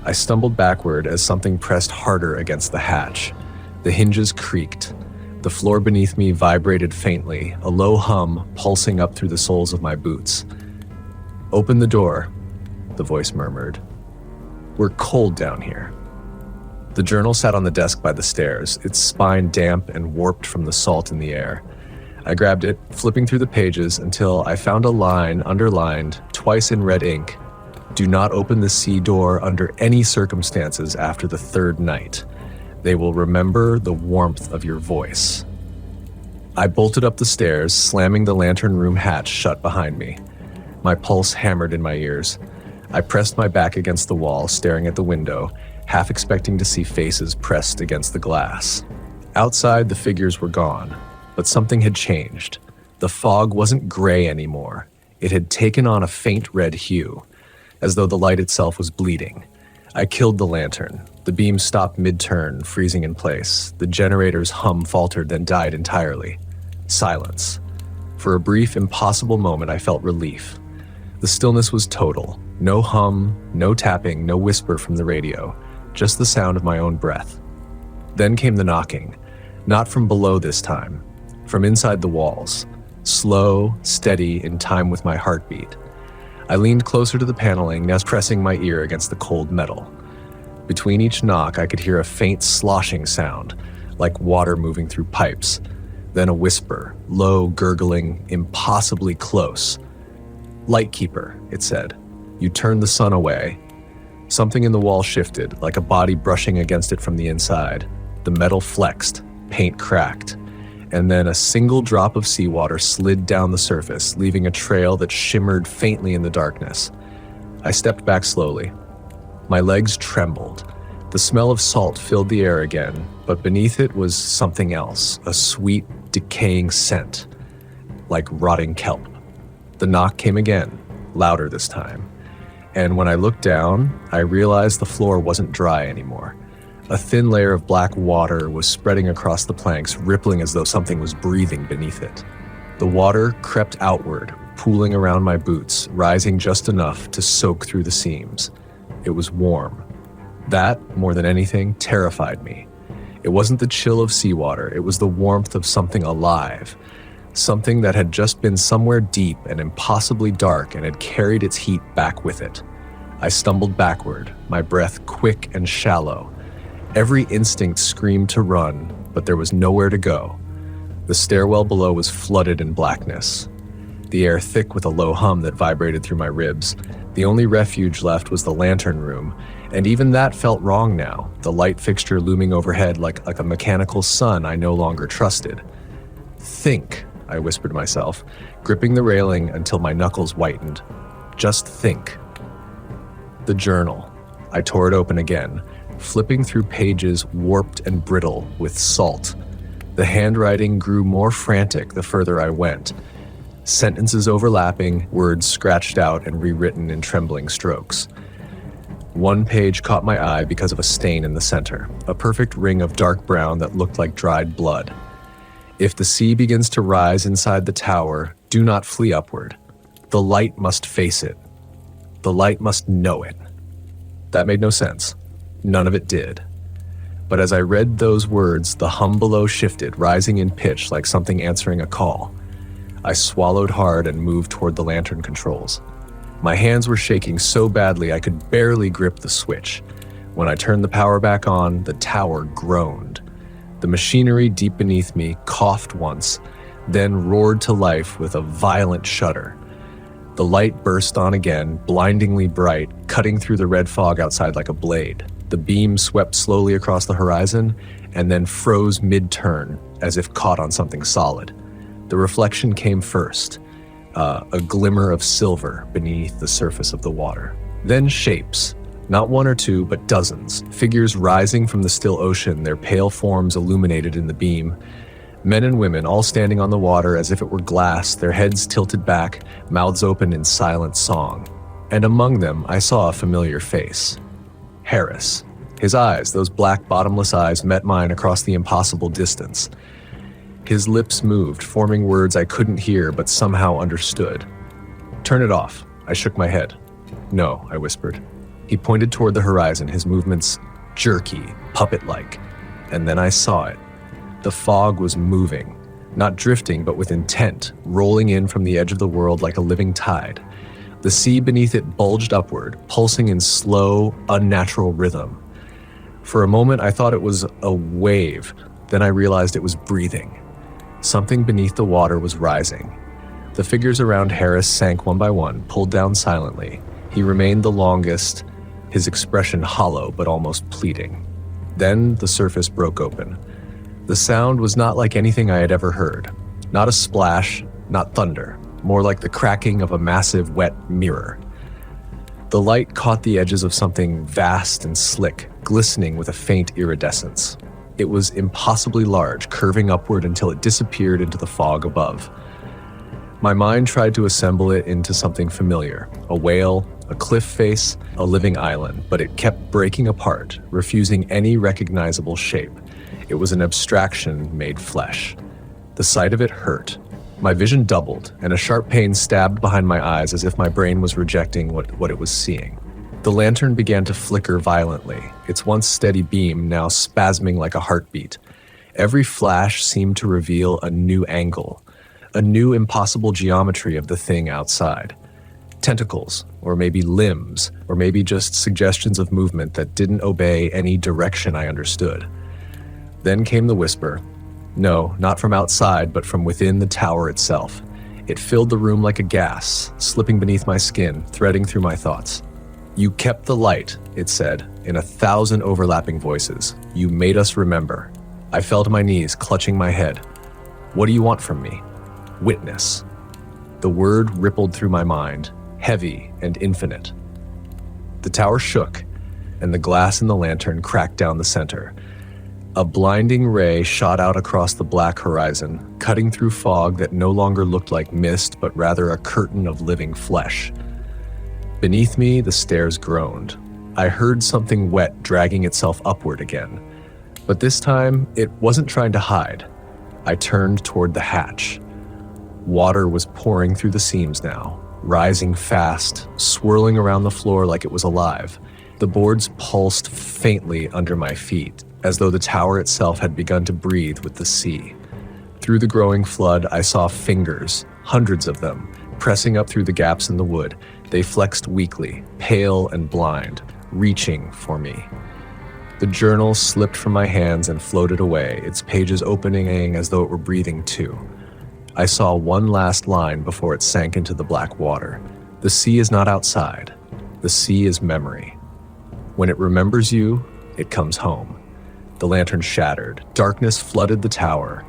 I stumbled backward as something pressed harder against the hatch. The hinges creaked. The floor beneath me vibrated faintly, a low hum pulsing up through the soles of my boots. "Open the door," the voice murmured. "We're cold down here." The journal sat on the desk by the stairs, its spine damp and warped from the salt in the air. I grabbed it, flipping through the pages until I found a line underlined, twice in red ink. "Do not open the sea door under any circumstances after the 3rd night. They will remember the warmth of your voice." I bolted up the stairs, slamming the lantern room hatch shut behind me. My pulse hammered in my ears. I pressed my back against the wall, staring at the window, half expecting to see faces pressed against the glass. Outside, the figures were gone, but something had changed. The fog wasn't gray anymore. It had taken on a faint red hue, as though the light itself was bleeding. I killed the lantern. The beam stopped mid-turn, freezing in place. The generator's hum faltered, then died entirely. Silence. For a brief, impossible moment, I felt relief. The stillness was total. No hum, no tapping, no whisper from the radio. Just the sound of my own breath. Then came the knocking. Not from below this time. From inside the walls. Slow, steady, in time with my heartbeat. I leaned closer to the paneling, now pressing my ear against the cold metal. Between each knock, I could hear a faint sloshing sound, like water moving through pipes. Then a whisper, low, gurgling, impossibly close. "Lightkeeper," it said. "You turned the sun away." Something in the wall shifted, like a body brushing against it from the inside. The metal flexed, paint cracked, and then a single drop of seawater slid down the surface, leaving a trail that shimmered faintly in the darkness. I stepped back slowly. My legs trembled. The smell of salt filled the air again, but beneath it was something else, a sweet, decaying scent, like rotting kelp. The knock came again, louder this time. And when I looked down, I realized the floor wasn't dry anymore. A thin layer of black water was spreading across the planks, rippling as though something was breathing beneath it. The water crept outward, pooling around my boots, rising just enough to soak through the seams. It was warm. That, more than anything, terrified me. It wasn't the chill of seawater, it was the warmth of something alive. Something that had just been somewhere deep and impossibly dark and had carried its heat back with it. I stumbled backward, my breath quick and shallow. Every instinct screamed to run, but there was nowhere to go. The stairwell below was flooded in blackness. The air thick with a low hum that vibrated through my ribs. The only refuge left was the lantern room, And even that felt wrong now, the light fixture looming overhead like a mechanical sun I no longer trusted. Think, I whispered to myself, gripping the railing until my knuckles whitened. Just think. The journal. I tore it open again, flipping through pages warped and brittle with salt. The handwriting grew more frantic the further I went. Sentences overlapping, words scratched out and rewritten in trembling strokes. One page caught my eye because of a stain in the center, a perfect ring of dark brown that looked like dried blood. If the sea begins to rise inside the tower, do not flee upward. The light must face it. The light must know it. That made no sense. None of it did. But as I read those words, the hum below shifted, rising in pitch like something answering a call. I swallowed hard and moved toward the lantern controls. My hands were shaking so badly I could barely grip the switch. When I turned the power back on, the tower groaned. The machinery deep beneath me coughed once, then roared to life with a violent shudder. The light burst on again, blindingly bright, cutting through the red fog outside like a blade. The beam swept slowly across the horizon and then froze mid-turn, as if caught on something solid. The reflection came first, a glimmer of silver beneath the surface of the water. Then shapes, not one or two, but dozens, figures rising from the still ocean, their pale forms illuminated in the beam. Men and women all standing on the water as if it were glass, their heads tilted back, mouths open in silent song. And among them, I saw a familiar face. Harris. His eyes, those black bottomless eyes, met mine across the impossible distance. His lips moved, forming words I couldn't hear but somehow understood. Turn it off. I shook my head. No, I whispered. He pointed toward the horizon, his movements jerky, puppet-like. And then I saw it. The fog was moving, not drifting but with intent, rolling in from the edge of the world like a living tide. The sea beneath it bulged upward, pulsing in slow, unnatural rhythm. For a moment I thought it was a wave, then I realized it was breathing. Something beneath the water was rising. The figures around Harris sank one by one, pulled down silently. He remained the longest, his expression hollow but almost pleading. Then the surface broke open. The sound was not like anything I had ever heard. Not a splash, not thunder, more like the cracking of a massive wet mirror. The light caught the edges of something vast and slick, glistening with a faint iridescence. It was impossibly large, curving upward until it disappeared into the fog above. My mind tried to assemble it into something familiar, a whale, a cliff face, a living island, but it kept breaking apart, refusing any recognizable shape. It was an abstraction made flesh. The sight of it hurt. My vision doubled, and a sharp pain stabbed behind my eyes as if my brain was rejecting what it was seeing. The lantern began to flicker violently, its once steady beam now spasming like a heartbeat. Every flash seemed to reveal a new angle, a new impossible geometry of the thing outside. Tentacles, or maybe limbs, or maybe just suggestions of movement that didn't obey any direction I understood. Then came the whisper. No, not from outside, but from within the tower itself. It filled the room like a gas, slipping beneath my skin, threading through my thoughts. You kept the light, it said, in 1,000 overlapping voices. You made us remember. I fell to my knees, clutching my head. What do you want from me? Witness. The word rippled through my mind, heavy and infinite. The tower shook, and the glass in the lantern cracked down the center. A blinding ray shot out across the black horizon, cutting through fog that no longer looked like mist, but rather a curtain of living flesh. Beneath me, the stairs groaned. I heard something wet dragging itself upward again. But this time, it wasn't trying to hide. I turned toward the hatch. Water was pouring through the seams now, rising fast, swirling around the floor like it was alive. The boards pulsed faintly under my feet, as though the tower itself had begun to breathe with the sea. Through the growing flood, I saw fingers, hundreds of them, pressing up through the gaps in the wood. They flexed weakly, pale and blind, reaching for me. The journal slipped from my hands and floated away, its pages opening as though it were breathing too. I saw one last line before it sank into the black water. The sea is not outside. The sea is memory. When it remembers you, it comes home. The lantern shattered. Darkness flooded the tower.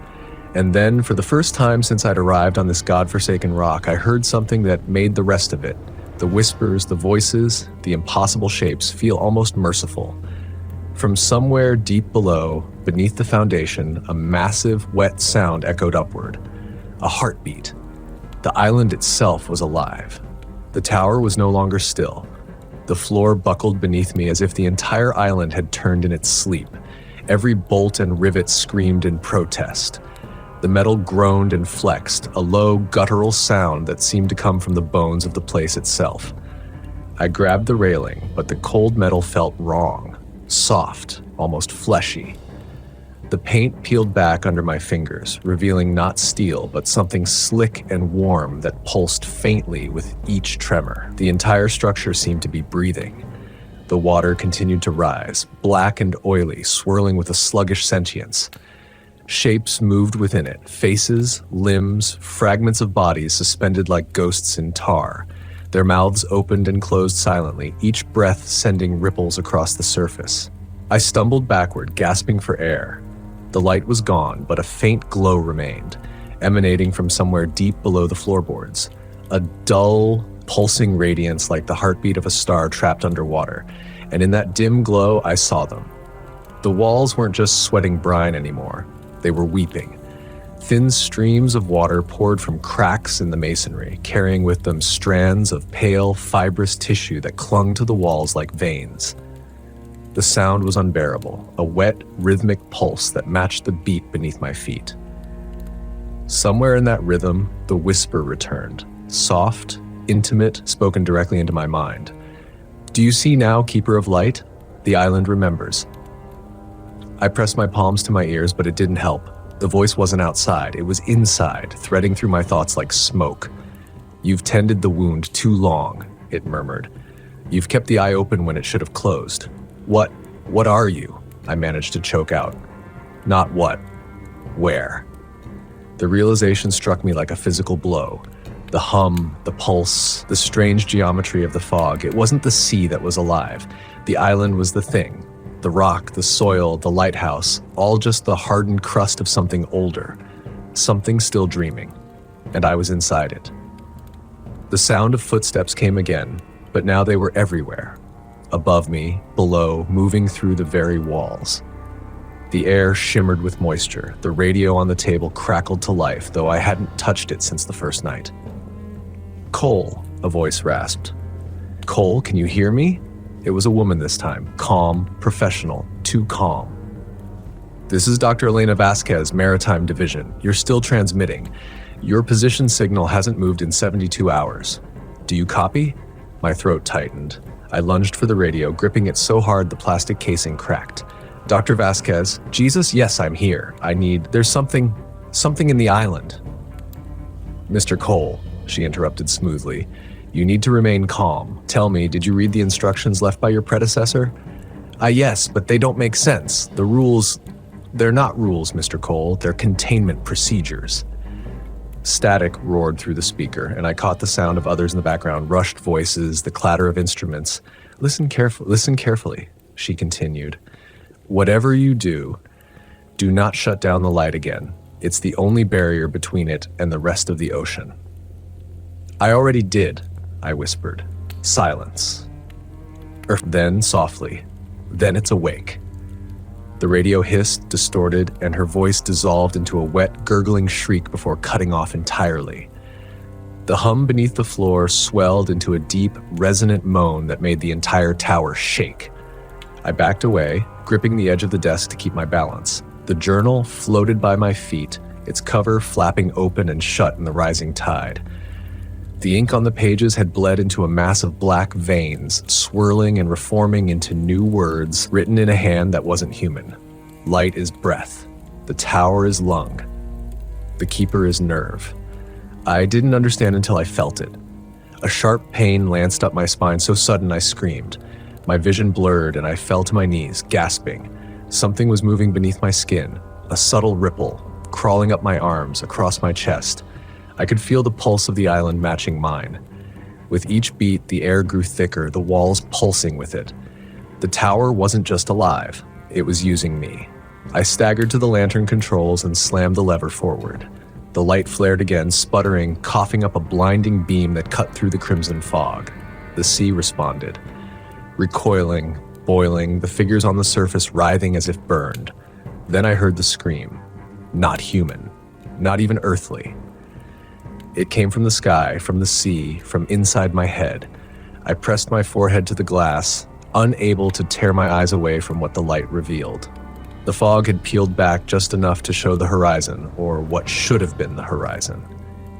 And then, for the first time since I'd arrived on this godforsaken rock, I heard something that made the rest of it, the whispers, the voices, the impossible shapes, feel almost merciful. From somewhere deep below, beneath the foundation, a massive, wet sound echoed upward. A heartbeat. The island itself was alive. The tower was no longer still. The floor buckled beneath me as if the entire island had turned in its sleep. Every bolt and rivet screamed in protest. The metal groaned and flexed, a low, guttural sound that seemed to come from the bones of the place itself. I grabbed the railing, but the cold metal felt wrong, soft, almost fleshy. The paint peeled back under my fingers, revealing not steel, but something slick and warm that pulsed faintly with each tremor. The entire structure seemed to be breathing. The water continued to rise, black and oily, swirling with a sluggish sentience. Shapes moved within it, faces, limbs, fragments of bodies suspended like ghosts in tar. Their mouths opened and closed silently, each breath sending ripples across the surface. I stumbled backward, gasping for air. The light was gone, but a faint glow remained, emanating from somewhere deep below the floorboards. A dull, pulsing radiance like the heartbeat of a star trapped underwater, and in that dim glow, I saw them. The walls weren't just sweating brine anymore. They were weeping. Thin streams of water poured from cracks in the masonry, carrying with them strands of pale, fibrous tissue that clung to the walls like veins. The sound was unbearable, a wet, rhythmic pulse that matched the beat beneath my feet. Somewhere in that rhythm, the whisper returned, soft, intimate, spoken directly into my mind. "Do you see now, Keeper of Light? The island remembers." I pressed my palms to my ears, but it didn't help. The voice wasn't outside, it was inside, threading through my thoughts like smoke. "You've tended the wound too long," it murmured. "You've kept the eye open when it should have closed. What are you?" I managed to choke out. Not what. Where? The realization struck me like a physical blow. The hum, the pulse, the strange geometry of the fog. It wasn't the sea that was alive. The island was the thing. The rock, the soil, the lighthouse, all just the hardened crust of something older. Something still dreaming. And I was inside it. The sound of footsteps came again, but now they were everywhere. Above me, below, moving through the very walls. The air shimmered with moisture. The radio on the table crackled to life, though I hadn't touched it since the first night. "Cole," a voice rasped. "Cole, can you hear me?" It was a woman this time, calm, professional, too calm. "This is Dr. Elena Vasquez, Maritime Division. You're still transmitting. Your position signal hasn't moved in 72 hours. Do you copy?" My throat tightened. I lunged for the radio, gripping it so hard the plastic casing cracked. "Dr. Vasquez, Jesus, yes, I'm here. There's something in the island." "Mr. Cole," she interrupted smoothly, "you need to remain calm. Tell me, did you read the instructions left by your predecessor?" Yes, but they don't make sense. The rules, they're not rules, Mr. Cole. They're containment procedures." Static roared through the speaker, and I caught the sound of others in the background, rushed voices, the clatter of instruments. Listen carefully, she continued. "Whatever you do, do not shut down the light again. It's the only barrier between it and the rest of the ocean." "I already did," I whispered. Silence. Then softly, "Then it's awake." The radio hissed, distorted, and her voice dissolved into a wet, gurgling shriek before cutting off entirely. The hum beneath the floor swelled into a deep, resonant moan that made the entire tower shake. I backed away, gripping the edge of the desk to keep my balance. The journal floated by my feet, its cover flapping open and shut in the rising tide. The ink on the pages had bled into a mass of black veins, swirling and reforming into new words written in a hand that wasn't human. Light is breath. The tower is lung. The keeper is nerve. I didn't understand until I felt it. A sharp pain lanced up my spine so sudden I screamed. My vision blurred and I fell to my knees, gasping. Something was moving beneath my skin, a subtle ripple, crawling up my arms, across my chest. I could feel the pulse of the island matching mine. With each beat, the air grew thicker, the walls pulsing with it. The tower wasn't just alive, it was using me. I staggered to the lantern controls and slammed the lever forward. The light flared again, sputtering, coughing up a blinding beam that cut through the crimson fog. The sea responded. Recoiling, boiling, the figures on the surface writhing as if burned. Then I heard the scream. Not human. Not even earthly. It came from the sky, from the sea, from inside my head. I pressed my forehead to the glass, unable to tear my eyes away from what the light revealed. The fog had peeled back just enough to show the horizon, or what should have been the horizon.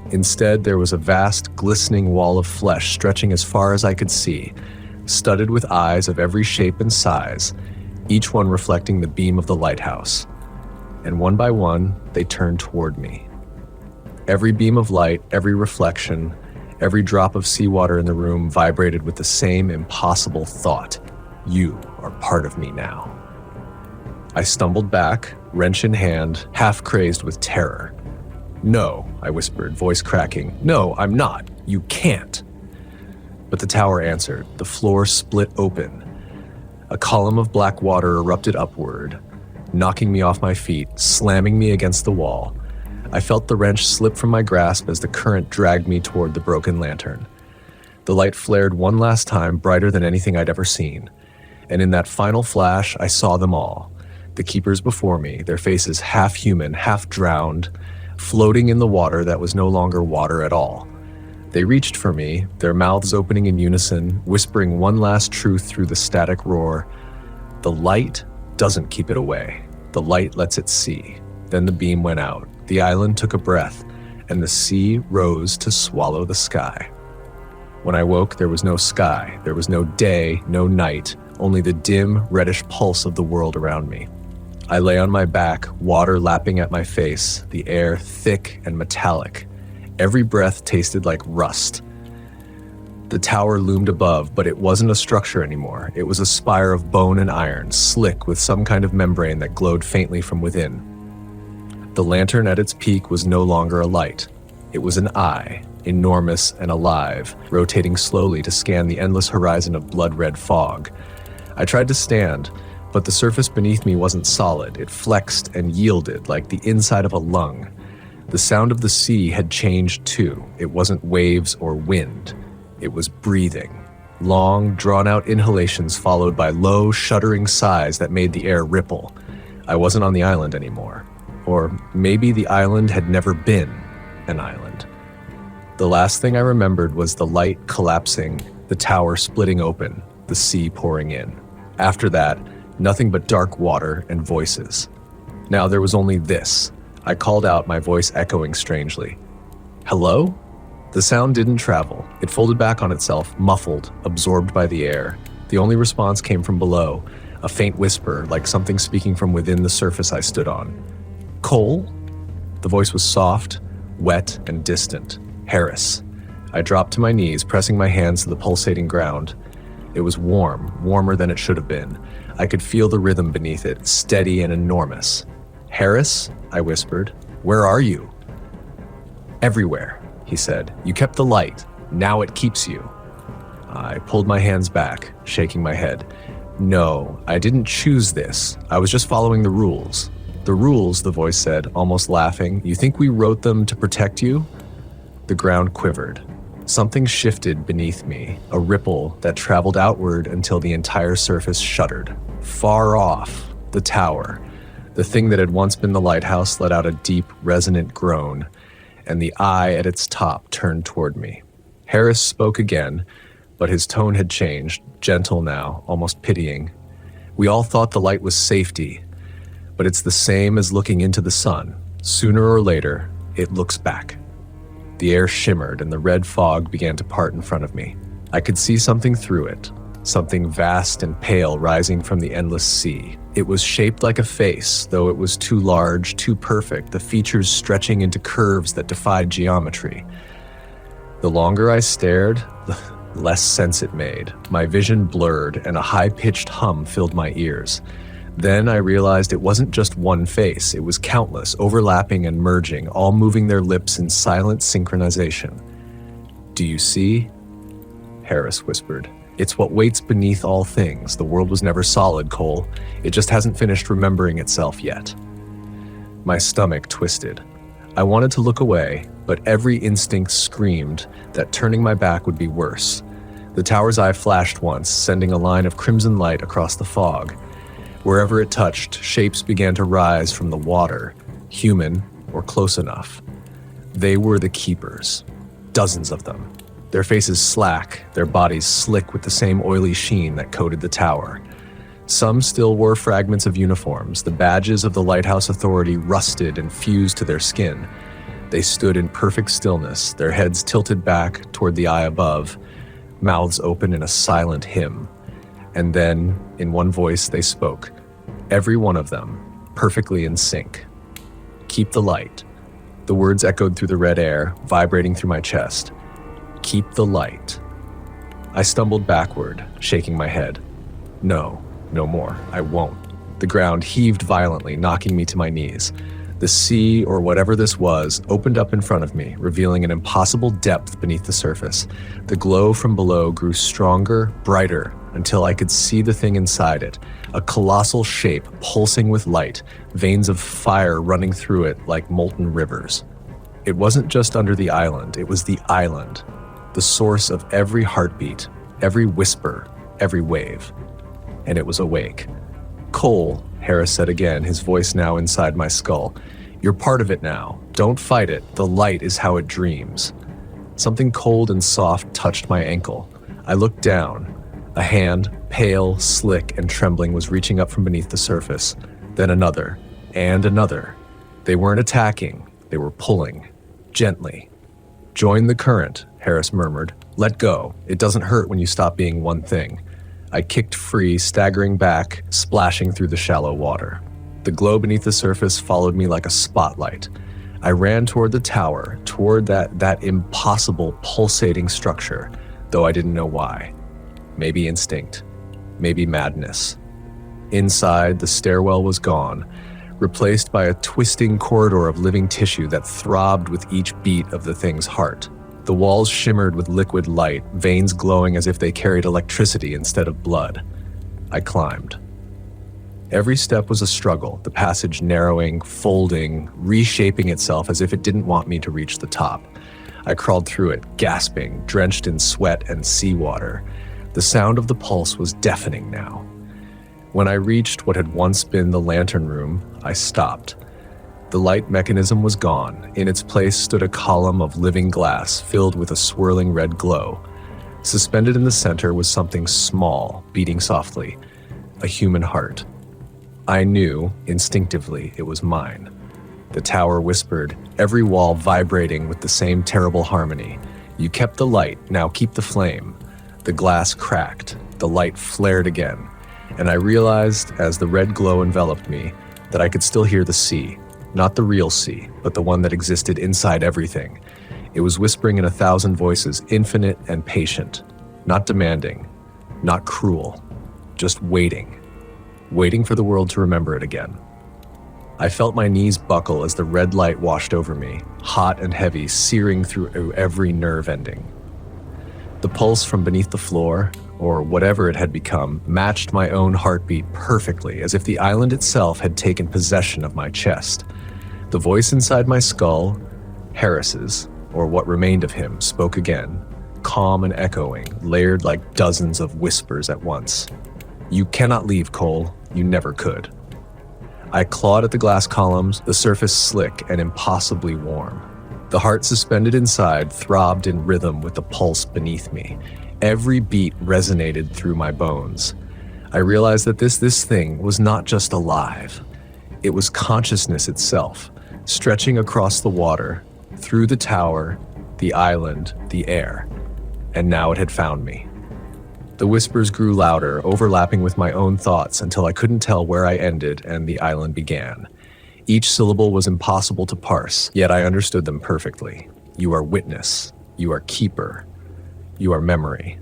Instead, there was a vast, glistening wall of flesh stretching as far as I could see, studded with eyes of every shape and size, each one reflecting the beam of the lighthouse. And one by one, they turned toward me. Every beam of light, every reflection, every drop of seawater in the room vibrated with the same impossible thought. You are part of me now. I stumbled back, wrench in hand, half crazed with terror. No, I whispered, voice cracking. No, I'm not. You can't. But the tower answered. The floor split open. A column of black water erupted upward, knocking me off my feet, slamming me against the wall. I felt the wrench slip from my grasp as the current dragged me toward the broken lantern. The light flared one last time, brighter than anything I'd ever seen. And in that final flash, I saw them all. The keepers before me, their faces half human, half drowned, floating in the water that was no longer water at all. They reached for me, their mouths opening in unison, whispering one last truth through the static roar. The light doesn't keep it away. The light lets it see. Then the beam went out. The island took a breath, and the sea rose to swallow the sky. When I woke, there was no sky. There was no day, no night, only the dim, reddish pulse of the world around me. I lay on my back, water lapping at my face, the air thick and metallic. Every breath tasted like rust. The tower loomed above, but it wasn't a structure anymore. It was a spire of bone and iron, slick with some kind of membrane that glowed faintly from within. The lantern at its peak was no longer a light. It was an eye, enormous and alive, rotating slowly to scan the endless horizon of blood-red fog. I tried to stand, but the surface beneath me wasn't solid. It flexed and yielded like the inside of a lung. The sound of the sea had changed too. It wasn't waves or wind. It was breathing. Long, drawn-out inhalations followed by low, shuddering sighs that made the air ripple. I wasn't on the island anymore. Or maybe the island had never been an island. The last thing I remembered was the light collapsing, the tower splitting open, the sea pouring in. After that, nothing but dark water and voices. Now there was only this. I called out, my voice echoing strangely. Hello? The sound didn't travel. It folded back on itself, muffled, absorbed by the air. The only response came from below, a faint whisper, like something speaking from within the surface I stood on. Cole? The voice was soft, wet, and distant. Harris. I dropped to my knees, pressing my hands to the pulsating ground. It was warm, warmer than it should have been. I could feel the rhythm beneath it, steady and enormous. Harris? I whispered. Where are you? Everywhere, he said. You kept the light. Now it keeps you. I pulled my hands back, shaking my head. No, I didn't choose this. I was just following the rules. The rules, the voice said, almost laughing. You think we wrote them to protect you? The ground quivered. Something shifted beneath me, a ripple that traveled outward until the entire surface shuddered. Far off, the tower, the thing that had once been the lighthouse, let out a deep, resonant groan, and the eye at its top turned toward me. Harris spoke again, but his tone had changed, gentle now, almost pitying. We all thought the light was safety, but it's the same as looking into the sun. Sooner or later, it looks back. The air shimmered and the red fog began to part in front of me. I could see something through it, something vast and pale rising from the endless sea. It was shaped like a face, though it was too large, too perfect, the features stretching into curves that defied geometry. The longer I stared, the less sense it made. My vision blurred and a high-pitched hum filled my ears. Then I realized it wasn't just one face, it was countless, overlapping and merging, all moving their lips in silent synchronization. Do you see? Harris whispered. It's what waits beneath all things. The world was never solid, Cole. It just hasn't finished remembering itself yet. My stomach twisted. I wanted to look away, but every instinct screamed that turning my back would be worse. The tower's eye flashed once, sending a line of crimson light across the fog. Wherever it touched, shapes began to rise from the water, human or close enough. They were the keepers. Dozens of them. Their faces slack, their bodies slick with the same oily sheen that coated the tower. Some still wore fragments of uniforms, the badges of the Lighthouse Authority rusted and fused to their skin. They stood in perfect stillness, their heads tilted back toward the eye above, mouths open in a silent hymn. And then, in one voice, they spoke. Every one of them, perfectly in sync. Keep the light. The words echoed through the red air, vibrating through my chest. Keep the light. I stumbled backward, shaking my head. No more. I won't. The ground heaved violently, knocking me to my knees. The sea, or whatever this was, opened up in front of me, revealing an impossible depth beneath the surface. The glow from below grew stronger, brighter, until I could see the thing inside it, a colossal shape pulsing with light, veins of fire running through it like molten rivers. It wasn't just under the island, it was the island, the source of every heartbeat, every whisper, every wave. And it was awake. Cole, Harris said again, his voice now inside my skull. You're part of it now. Don't fight it. The light is how it dreams. Something cold and soft touched my ankle. I looked down. A hand, pale, slick, and trembling, was reaching up from beneath the surface. Then another, and another. They weren't attacking. They were pulling. Gently. Join the current, Harris murmured. Let go. It doesn't hurt when you stop being one thing. I kicked free, staggering back, splashing through the shallow water. The glow beneath the surface followed me like a spotlight. I ran toward the tower, toward that impossible pulsating structure, though I didn't know why. Maybe instinct. Maybe madness. Inside, the stairwell was gone, replaced by a twisting corridor of living tissue that throbbed with each beat of the thing's heart. The walls shimmered with liquid light, veins glowing as if they carried electricity instead of blood. I climbed. Every step was a struggle, the passage narrowing, folding, reshaping itself as if it didn't want me to reach the top. I crawled through it, gasping, drenched in sweat and seawater. The sound of the pulse was deafening now. When I reached what had once been the lantern room, I stopped. The light mechanism was gone. In its place stood a column of living glass filled with a swirling red glow. Suspended in the center was something small, beating softly, a human heart. I knew, instinctively, it was mine. The tower whispered, every wall vibrating with the same terrible harmony. You kept the light, now keep the flame. The glass cracked, the light flared again, and I realized, as the red glow enveloped me, that I could still hear the sea. Not the real sea, but the one that existed inside everything. It was whispering in 1,000 voices, infinite and patient. Not demanding, not cruel, just waiting. Waiting for the world to remember it again. I felt my knees buckle as the red light washed over me, hot and heavy, searing through every nerve ending. The pulse from beneath the floor, or whatever it had become, matched my own heartbeat perfectly, as if the island itself had taken possession of my chest. The voice inside my skull, Harris's, or what remained of him, spoke again, calm and echoing, layered like dozens of whispers at once. You cannot leave, Cole. You never could. I clawed at the glass columns, the surface slick and impossibly warm. The heart suspended inside throbbed in rhythm with the pulse beneath me. Every beat resonated through my bones. I realized that this thing was not just alive. It was consciousness itself, stretching across the water, through the tower, the island, the air. And now it had found me. The whispers grew louder, overlapping with my own thoughts until I couldn't tell where I ended and the island began. Each syllable was impossible to parse, yet I understood them perfectly. You are witness. You are keeper. You are memory.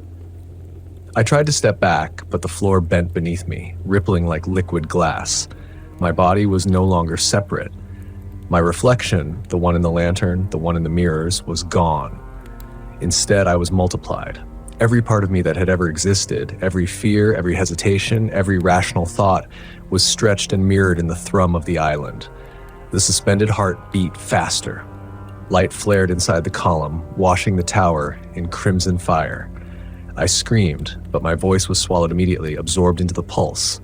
I tried to step back, but the floor bent beneath me, rippling like liquid glass. My body was no longer separate. My reflection, the one in the lantern, the one in the mirrors, was gone. Instead, I was multiplied. Every part of me that had ever existed, every fear, every hesitation, every rational thought, was stretched and mirrored in the thrum of the island. The suspended heart beat faster. Light flared inside the column, washing the tower in crimson fire. I screamed, but my voice was swallowed immediately, absorbed into the pulse.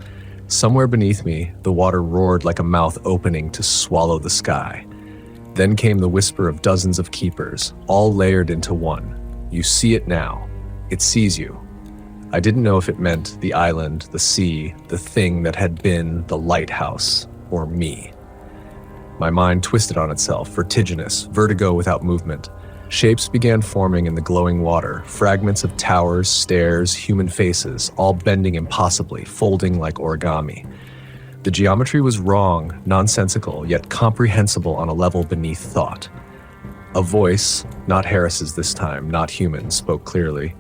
Somewhere beneath me, the water roared like a mouth opening to swallow the sky. Then came the whisper of dozens of keepers, all layered into one. You see it now. It sees you. I didn't know if it meant the island, the sea, the thing that had been the lighthouse, or me. My mind twisted on itself, vertiginous, vertigo without movement. Shapes began forming in the glowing water, fragments of towers, stairs, human faces, all bending impossibly, folding like origami. The geometry was wrong, nonsensical, yet comprehensible on a level beneath thought. A voice, not Harris's this time, not human, spoke clearly.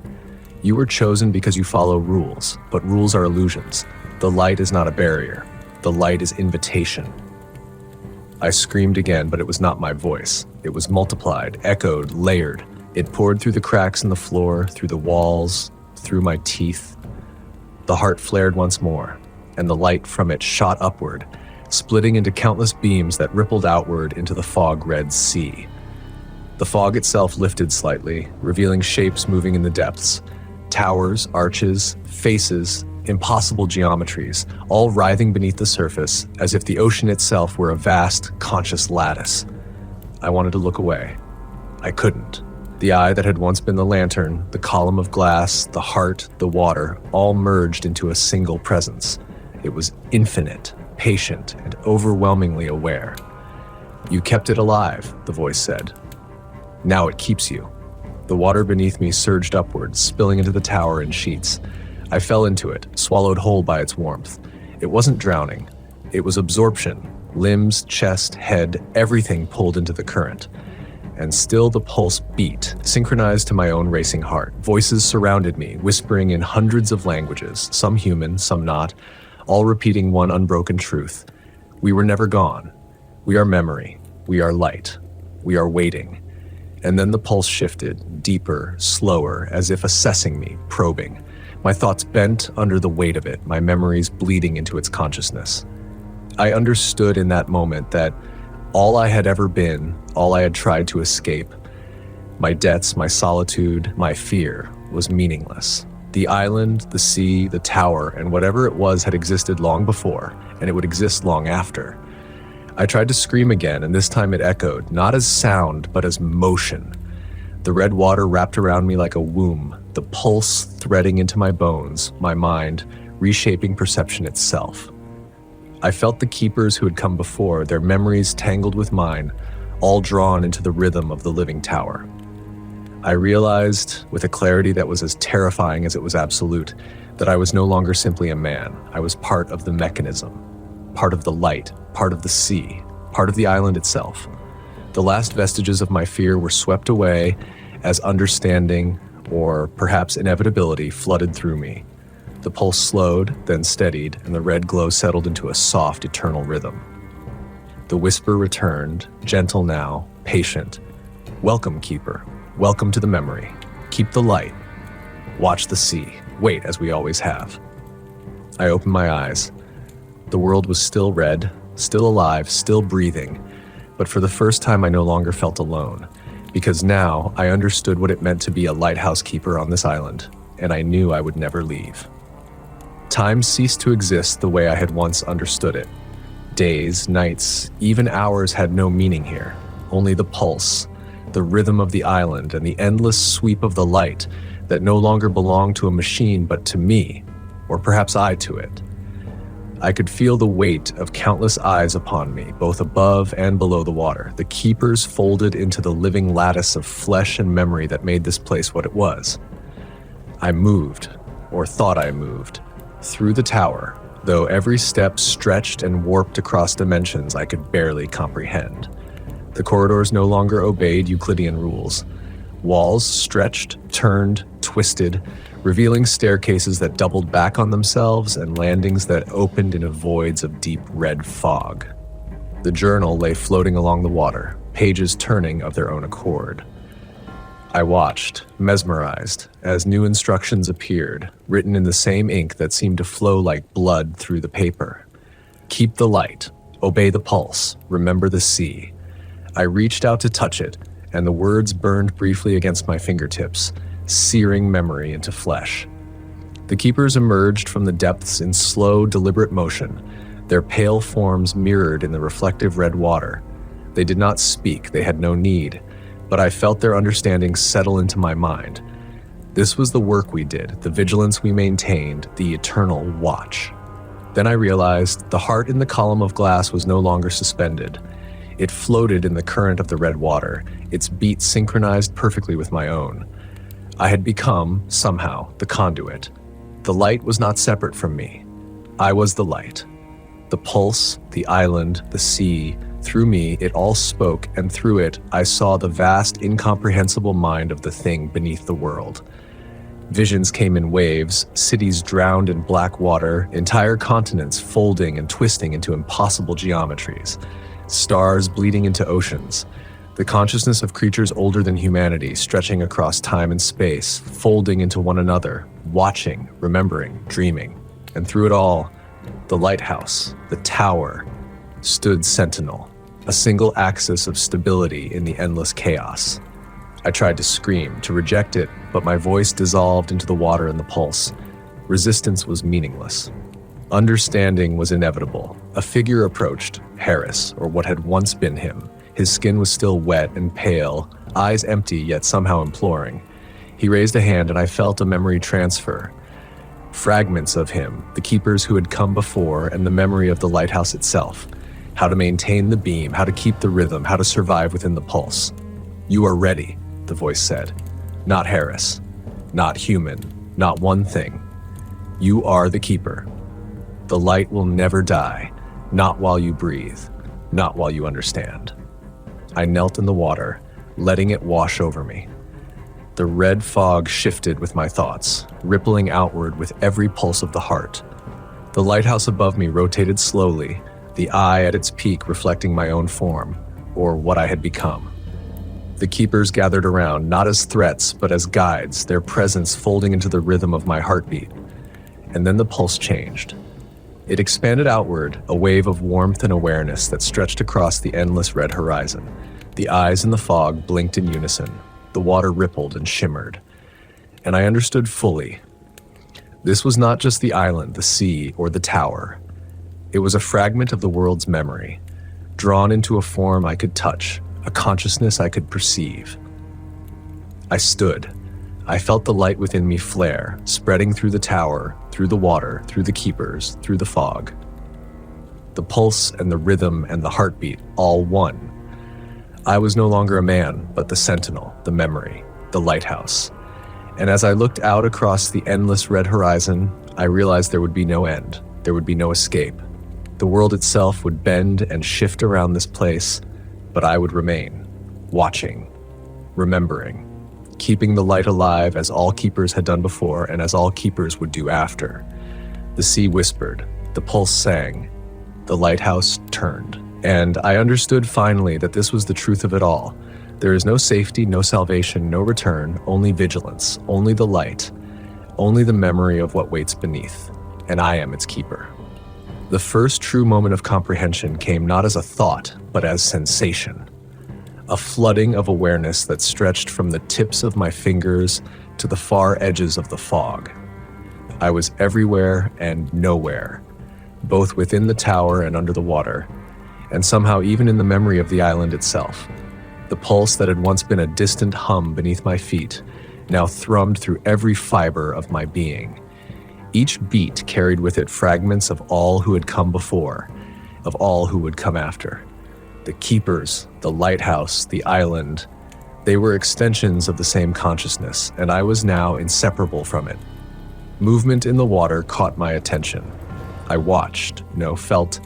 You were chosen because you follow rules, but rules are illusions. The light is not a barrier. The light is invitation. I screamed again, but it was not my voice. It was multiplied, echoed, layered. It poured through the cracks in the floor, through the walls, through my teeth. The heart flared once more, and the light from it shot upward, splitting into countless beams that rippled outward into the fog-red sea. The fog itself lifted slightly, revealing shapes moving in the depths. Towers, arches, faces, impossible geometries, all writhing beneath the surface, as if the ocean itself were a vast, conscious lattice. I wanted to look away. I couldn't. The eye that had once been the lantern, the column of glass, the heart, the water, all merged into a single presence. It was infinite, patient, and overwhelmingly aware. You kept it alive, the voice said. Now it keeps you. The water beneath me surged upward, spilling into the tower in sheets. I fell into it, swallowed whole by its warmth. It wasn't drowning. It was absorption. Limbs, chest, head, everything pulled into the current. And still the pulse beat, synchronized to my own racing heart. Voices surrounded me, whispering in hundreds of languages, some human, some not, all repeating one unbroken truth. We were never gone. We are memory. We are light. We are waiting. And then the pulse shifted, deeper, slower, as if assessing me, probing. My thoughts bent under the weight of it, my memories bleeding into its consciousness. I understood in that moment that all I had ever been, all I had tried to escape, my debts, my solitude, my fear, was meaningless. The island, the sea, the tower, and whatever it was had existed long before, and it would exist long after. I tried to scream again, and this time it echoed, not as sound, but as motion. The red water wrapped around me like a womb, the pulse threading into my bones, my mind, reshaping perception itself. I felt the keepers who had come before, their memories tangled with mine, all drawn into the rhythm of the living tower. I realized, with a clarity that was as terrifying as it was absolute, that I was no longer simply a man. I was part of the mechanism, part of the light, part of the sea, part of the island itself. The last vestiges of my fear were swept away as understanding, or perhaps inevitability, flooded through me. The pulse slowed, then steadied, and the red glow settled into a soft, eternal rhythm. The whisper returned, gentle now, patient. Welcome, keeper. Welcome to the memory. Keep the light. Watch the sea. Wait, as we always have. I opened my eyes. The world was still red, still alive, still breathing, but for the first time I no longer felt alone, because now I understood what it meant to be a lighthouse keeper on this island, and I knew I would never leave. Time ceased to exist the way I had once understood it. Days, nights, even hours had no meaning here, only the pulse, the rhythm of the island, and the endless sweep of the light that no longer belonged to a machine but to me, or perhaps I to it. I could feel the weight of countless eyes upon me, both above and below the water, the keepers folded into the living lattice of flesh and memory that made this place what it was. I moved, or thought I moved, through the tower, though every step stretched and warped across dimensions I could barely comprehend. The corridors no longer obeyed Euclidean rules. Walls stretched, turned, twisted, revealing staircases that doubled back on themselves and landings that opened into voids of deep red fog. The journal lay floating along the water, pages turning of their own accord. I watched, mesmerized, as new instructions appeared, written in the same ink that seemed to flow like blood through the paper. Keep the light, obey the pulse, remember the sea. I reached out to touch it, and the words burned briefly against my fingertips, searing memory into flesh. The keepers emerged from the depths in slow, deliberate motion, their pale forms mirrored in the reflective red water. They did not speak, they had no need, but I felt their understanding settle into my mind. This was the work we did, the vigilance we maintained, the eternal watch. Then I realized the heart in the column of glass was no longer suspended. It floated in the current of the red water, its beat synchronized perfectly with my own. I had become, somehow, the conduit. The light was not separate from me. I was the light. The pulse, the island, the sea, through me it all spoke, and through it I saw the vast, incomprehensible mind of the thing beneath the world. Visions came in waves, cities drowned in black water, entire continents folding and twisting into impossible geometries, stars bleeding into oceans, the consciousness of creatures older than humanity stretching across time and space, folding into one another, watching, remembering, dreaming. And through it all, the lighthouse, the tower, stood sentinel, a single axis of stability in the endless chaos. I tried to scream, to reject it, but my voice dissolved into the water and the pulse. Resistance was meaningless. Understanding was inevitable. A figure approached, Harris, or what had once been him. His skin was still wet and pale, eyes empty yet somehow imploring. He raised a hand and I felt a memory transfer. Fragments of him, the keepers who had come before, and the memory of the lighthouse itself. How to maintain the beam, how to keep the rhythm, how to survive within the pulse. "You are ready," the voice said. "Not Harris, not human, not one thing. You are the keeper. The light will never die, not while you breathe, not while you understand." I knelt in the water, letting it wash over me. The red fog shifted with my thoughts, rippling outward with every pulse of the heart. The lighthouse above me rotated slowly, the eye at its peak reflecting my own form, or what I had become. The keepers gathered around, not as threats, but as guides, their presence folding into the rhythm of my heartbeat. And then the pulse changed. It expanded outward, a wave of warmth and awareness that stretched across the endless red horizon. The eyes in the fog blinked in unison. The water rippled and shimmered. And I understood fully. This was not just the island, the sea, or the tower. It was a fragment of the world's memory, drawn into a form I could touch, a consciousness I could perceive. I stood. I felt the light within me flare, spreading through the tower, through the water, through the keepers, through the fog. The pulse and the rhythm and the heartbeat, all one. I was no longer a man, but the sentinel, the memory, the lighthouse. And as I looked out across the endless red horizon, I realized there would be no end. There would be no escape. The world itself would bend and shift around this place, but I would remain, watching, remembering, keeping the light alive as all keepers had done before and as all keepers would do after. The sea whispered, the pulse sang, the lighthouse turned. And I understood finally that this was the truth of it all. There is no safety, no salvation, no return, only vigilance, only the light, only the memory of what waits beneath, and I am its keeper. The first true moment of comprehension came not as a thought, but as sensation. A flooding of awareness that stretched from the tips of my fingers to the far edges of the fog. I was everywhere and nowhere, both within the tower and under the water, and somehow even in the memory of the island itself. The pulse that had once been a distant hum beneath my feet now thrummed through every fiber of my being. Each beat carried with it fragments of all who had come before, of all who would come after. The keepers, the lighthouse, the island, they were extensions of the same consciousness, and I was now inseparable from it. Movement in the water caught my attention. I watched, felt,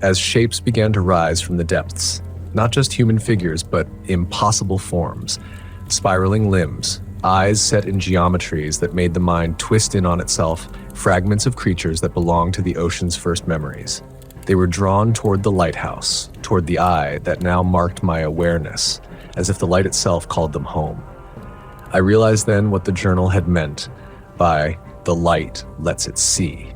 as shapes began to rise from the depths. Not just human figures, but impossible forms, spiraling limbs, eyes set in geometries that made the mind twist in on itself, fragments of creatures that belonged to the ocean's first memories. They were drawn toward the lighthouse, toward the eye that now marked my awareness, as if the light itself called them home. I realized then what the journal had meant by "the light lets it see."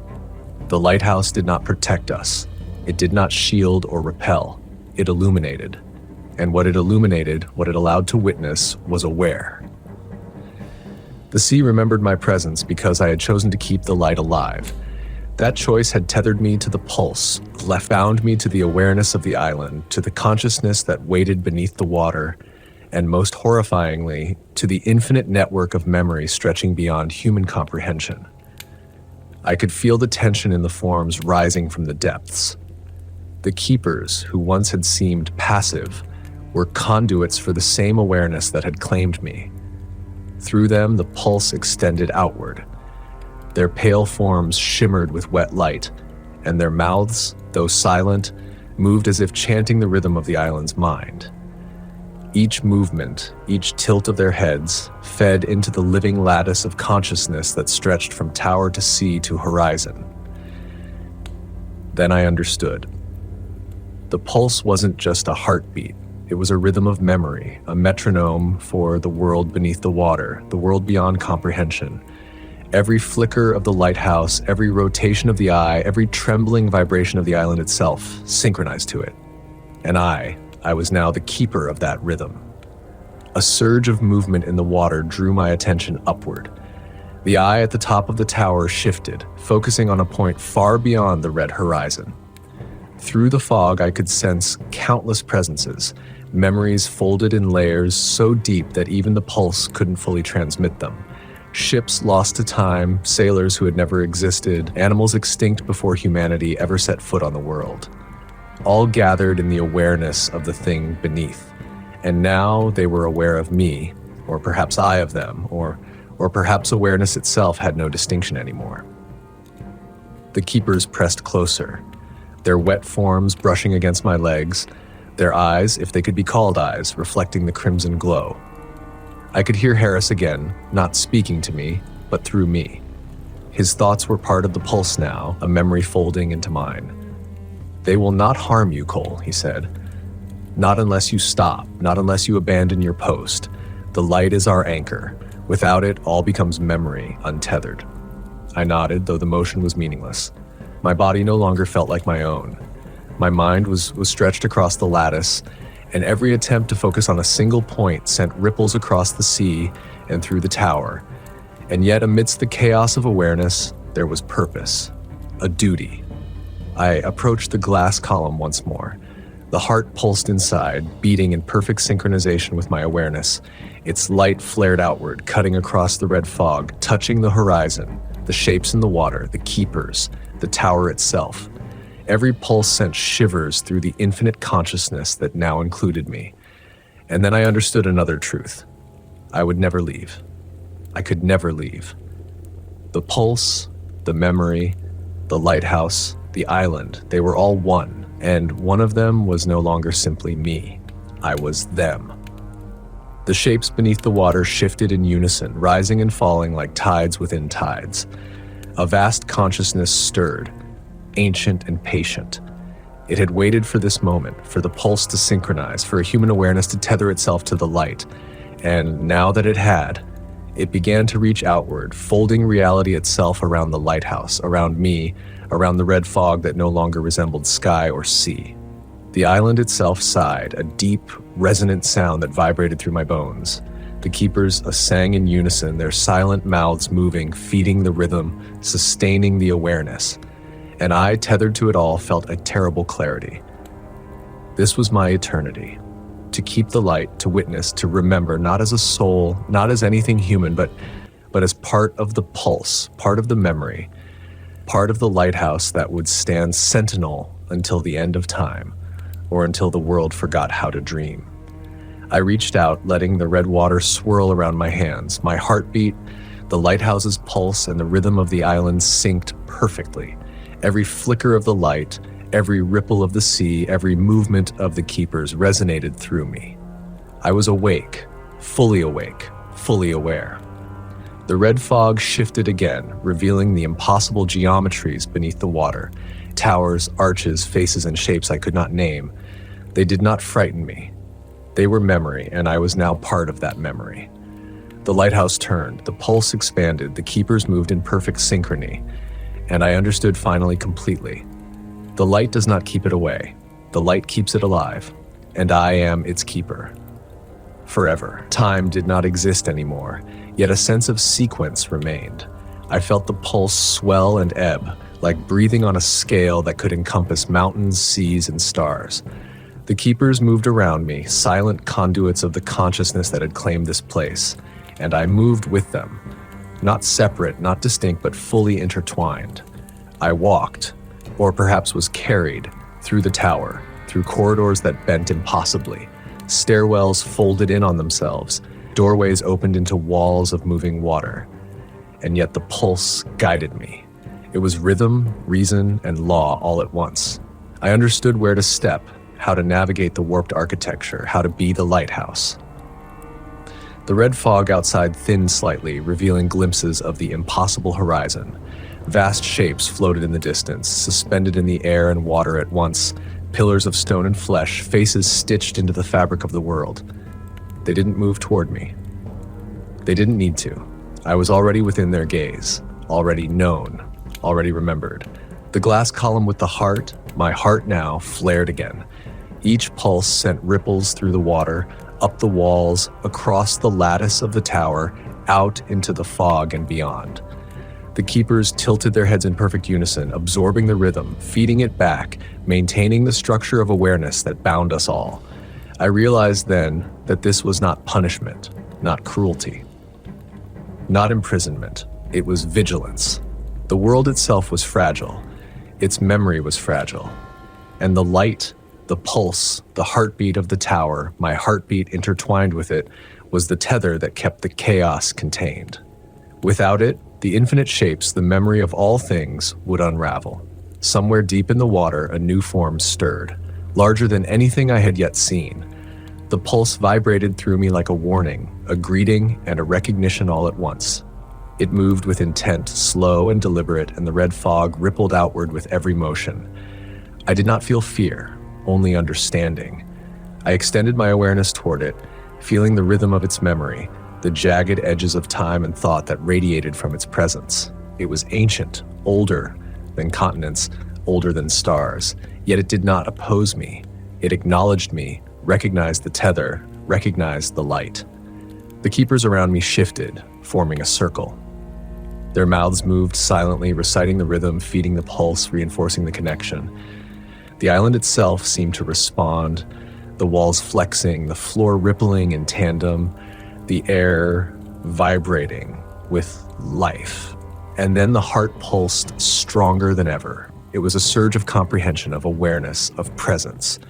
The lighthouse did not protect us. It did not shield or repel. It illuminated. And what it illuminated, what it allowed to witness, was aware. The sea remembered my presence because I had chosen to keep the light alive. That choice had tethered me to the pulse, bound me to the awareness of the island, to the consciousness that waited beneath the water, and most horrifyingly, to the infinite network of memory stretching beyond human comprehension. I could feel the tension in the forms rising from the depths. The keepers, who once had seemed passive, were conduits for the same awareness that had claimed me. Through them, the pulse extended outward. Their pale forms shimmered with wet light, and their mouths, though silent, moved as if chanting the rhythm of the island's mind. Each movement, each tilt of their heads, fed into the living lattice of consciousness that stretched from tower to sea to horizon. Then I understood. The pulse wasn't just a heartbeat. It was a rhythm of memory, a metronome for the world beneath the water, the world beyond comprehension. Every flicker of the lighthouse, every rotation of the eye, every trembling vibration of the island itself synchronized to it. And I was now the keeper of that rhythm. A surge of movement in the water drew my attention upward. The eye at the top of the tower shifted, focusing on a point far beyond the red horizon. Through the fog, I could sense countless presences, memories folded in layers so deep that even the pulse couldn't fully transmit them. Ships lost to time, sailors who had never existed, animals extinct before humanity ever set foot on the world. All gathered in the awareness of the thing beneath. And now they were aware of me, or perhaps I of them, or perhaps awareness itself had no distinction anymore. The keepers pressed closer, their wet forms brushing against my legs, their eyes, if they could be called eyes, reflecting the crimson glow. I could hear Harris again, not speaking to me, but through me. His thoughts were part of the pulse now, a memory folding into mine. "They will not harm you, Cole," he said. "Not unless you stop, not unless you abandon your post. The light is our anchor. Without it, all becomes memory, untethered." I nodded, though the motion was meaningless. My body no longer felt like my own. My mind was stretched across the lattice, and every attempt to focus on a single point sent ripples across the sea and through the tower. And yet, amidst the chaos of awareness, there was purpose, a duty. I approached the glass column once more. The heart pulsed inside, beating in perfect synchronization with my awareness. Its light flared outward, cutting across the red fog, touching the horizon, the shapes in the water, the keepers, the tower itself. Every pulse sent shivers through the infinite consciousness that now included me. And then I understood another truth. I would never leave. I could never leave. The pulse, the memory, the lighthouse, the island, they were all one, and one of them was no longer simply me. I was them. The shapes beneath the water shifted in unison, rising and falling like tides within tides. A vast consciousness stirred, ancient and patient. It had waited for this moment, for the pulse to synchronize, for a human awareness to tether itself to the light. And now that it had, it began to reach outward, folding reality itself around the lighthouse, around me, around the red fog that no longer resembled sky or sea. The island itself sighed, a deep, resonant sound that vibrated through my bones. The keepers sang in unison, their silent mouths moving, feeding the rhythm, sustaining the awareness. And I, tethered to it all, felt a terrible clarity. This was my eternity. To keep the light, to witness, to remember, not as a soul, not as anything human, but as part of the pulse, part of the memory, part of the lighthouse that would stand sentinel until the end of time, or until the world forgot how to dream. I reached out, letting the red water swirl around my hands. My heartbeat, the lighthouse's pulse, and the rhythm of the island synced perfectly. Every flicker of the light, every ripple of the sea, every movement of the keepers resonated through me. I was awake, fully aware. The red fog shifted again, revealing the impossible geometries beneath the water. Towers, arches, faces, and shapes I could not name. They did not frighten me. They were memory, and I was now part of that memory. The lighthouse turned, the pulse expanded, the keepers moved in perfect synchrony, and I understood finally completely. The light does not keep it away. The light keeps it alive, and I am its keeper. Forever. Time did not exist anymore, yet a sense of sequence remained. I felt the pulse swell and ebb, like breathing on a scale that could encompass mountains, seas, and stars. The keepers moved around me, silent conduits of the consciousness that had claimed this place, and I moved with them. Not separate, not distinct, but fully intertwined. I walked, or perhaps was carried, through the tower, through corridors that bent impossibly. Stairwells folded in on themselves, doorways opened into walls of moving water. And yet the pulse guided me. It was rhythm, reason, and law all at once. I understood where to step, how to navigate the warped architecture, how to be the lighthouse. The red fog outside thinned slightly, revealing glimpses of the impossible horizon. Vast shapes floated in the distance, suspended in the air and water at once, pillars of stone and flesh, faces stitched into the fabric of the world. They didn't move toward me. They didn't need to. I was already within their gaze, already known, already remembered. The glass column with the heart, my heart now, flared again. Each pulse sent ripples through the water, up the walls, across the lattice of the tower, out into the fog and beyond. The keepers tilted their heads in perfect unison, absorbing the rhythm, feeding it back, maintaining the structure of awareness that bound us all. I realized then that this was not punishment, not cruelty, not imprisonment. It was vigilance. The world itself was fragile. Its memory was fragile. And the light, the pulse, the heartbeat of the tower, my heartbeat intertwined with it, was the tether that kept the chaos contained. Without it, the infinite shapes, the memory of all things, would unravel. Somewhere deep in the water, a new form stirred, larger than anything I had yet seen. The pulse vibrated through me like a warning, a greeting, and a recognition all at once. It moved with intent, slow and deliberate, and the red fog rippled outward with every motion. I did not feel fear, only understanding. I extended my awareness toward it, feeling the rhythm of its memory, the jagged edges of time and thought that radiated from its presence. It was ancient, older than continents, older than stars, yet it did not oppose me. It acknowledged me, recognized the tether, recognized the light. The keepers around me shifted, forming a circle. Their mouths moved silently, reciting the rhythm, feeding the pulse, reinforcing the connection. The island itself seemed to respond, the walls flexing, the floor rippling in tandem, the air vibrating with life. And then the heart pulsed stronger than ever. It was a surge of comprehension, of awareness, of presence.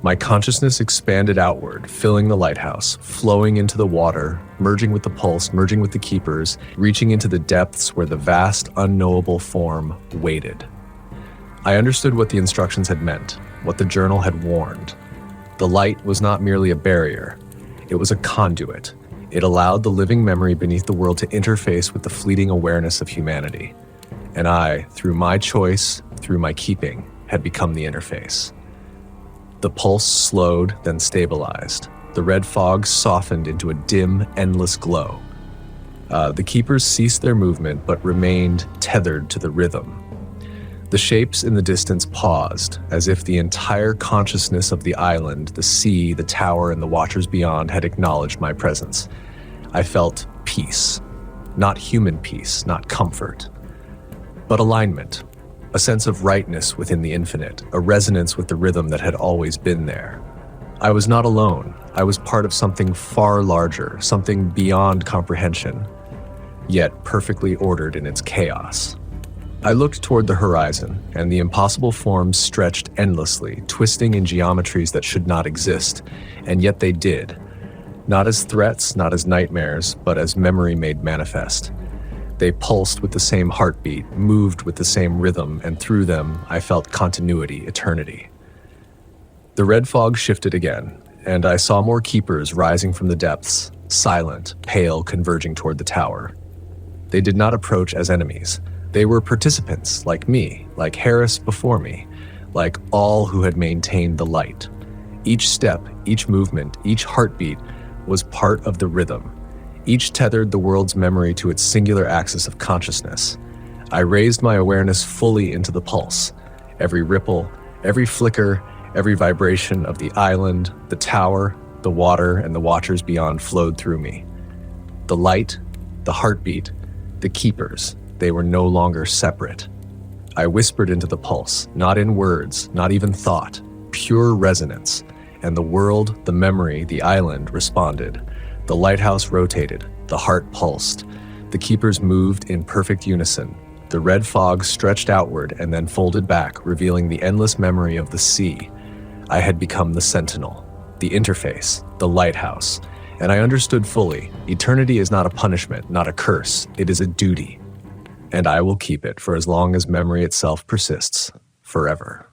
My consciousness expanded outward, filling the lighthouse, flowing into the water, merging with the pulse, merging with the keepers, reaching into the depths where the vast, unknowable form waited. I understood what the instructions had meant, what the journal had warned. The light was not merely a barrier. It was a conduit. It allowed the living memory beneath the world to interface with the fleeting awareness of humanity. And I, through my choice, through my keeping, had become the interface. The pulse slowed, then stabilized. The red fog softened into a dim, endless glow. The keepers ceased their movement, but remained tethered to the rhythm. The shapes in the distance paused, as if the entire consciousness of the island, the sea, the tower, and the watchers beyond had acknowledged my presence. I felt peace. Not human peace, not comfort, but alignment. A sense of rightness within the infinite, a resonance with the rhythm that had always been there. I was not alone. I was part of something far larger, something beyond comprehension, yet perfectly ordered in its chaos. I looked toward the horizon, and the impossible forms stretched endlessly, twisting in geometries that should not exist, and yet they did. Not as threats, not as nightmares, but as memory made manifest. They pulsed with the same heartbeat, moved with the same rhythm, and through them I felt continuity, eternity. The red fog shifted again, and I saw more keepers rising from the depths, silent, pale, converging toward the tower. They did not approach as enemies. They were participants, like me, like Harris before me, like all who had maintained the light. Each step, each movement, each heartbeat was part of the rhythm. each tethered the world's memory to its singular axis of consciousness. I raised my awareness fully into the pulse. Every ripple, every flicker, every vibration of the island, the tower, the water, and the watchers beyond flowed through me. The light, the heartbeat, the keepers, they were no longer separate. I whispered into the pulse, not in words, not even thought, pure resonance, and the world, the memory, the island responded. The lighthouse rotated, the heart pulsed. The keepers moved in perfect unison. The red fog stretched outward and then folded back, revealing the endless memory of the sea. I had become the sentinel, the interface, the lighthouse, and I understood fully, eternity is not a punishment, not a curse, it is a duty. And I will keep it for as long as memory itself persists, forever.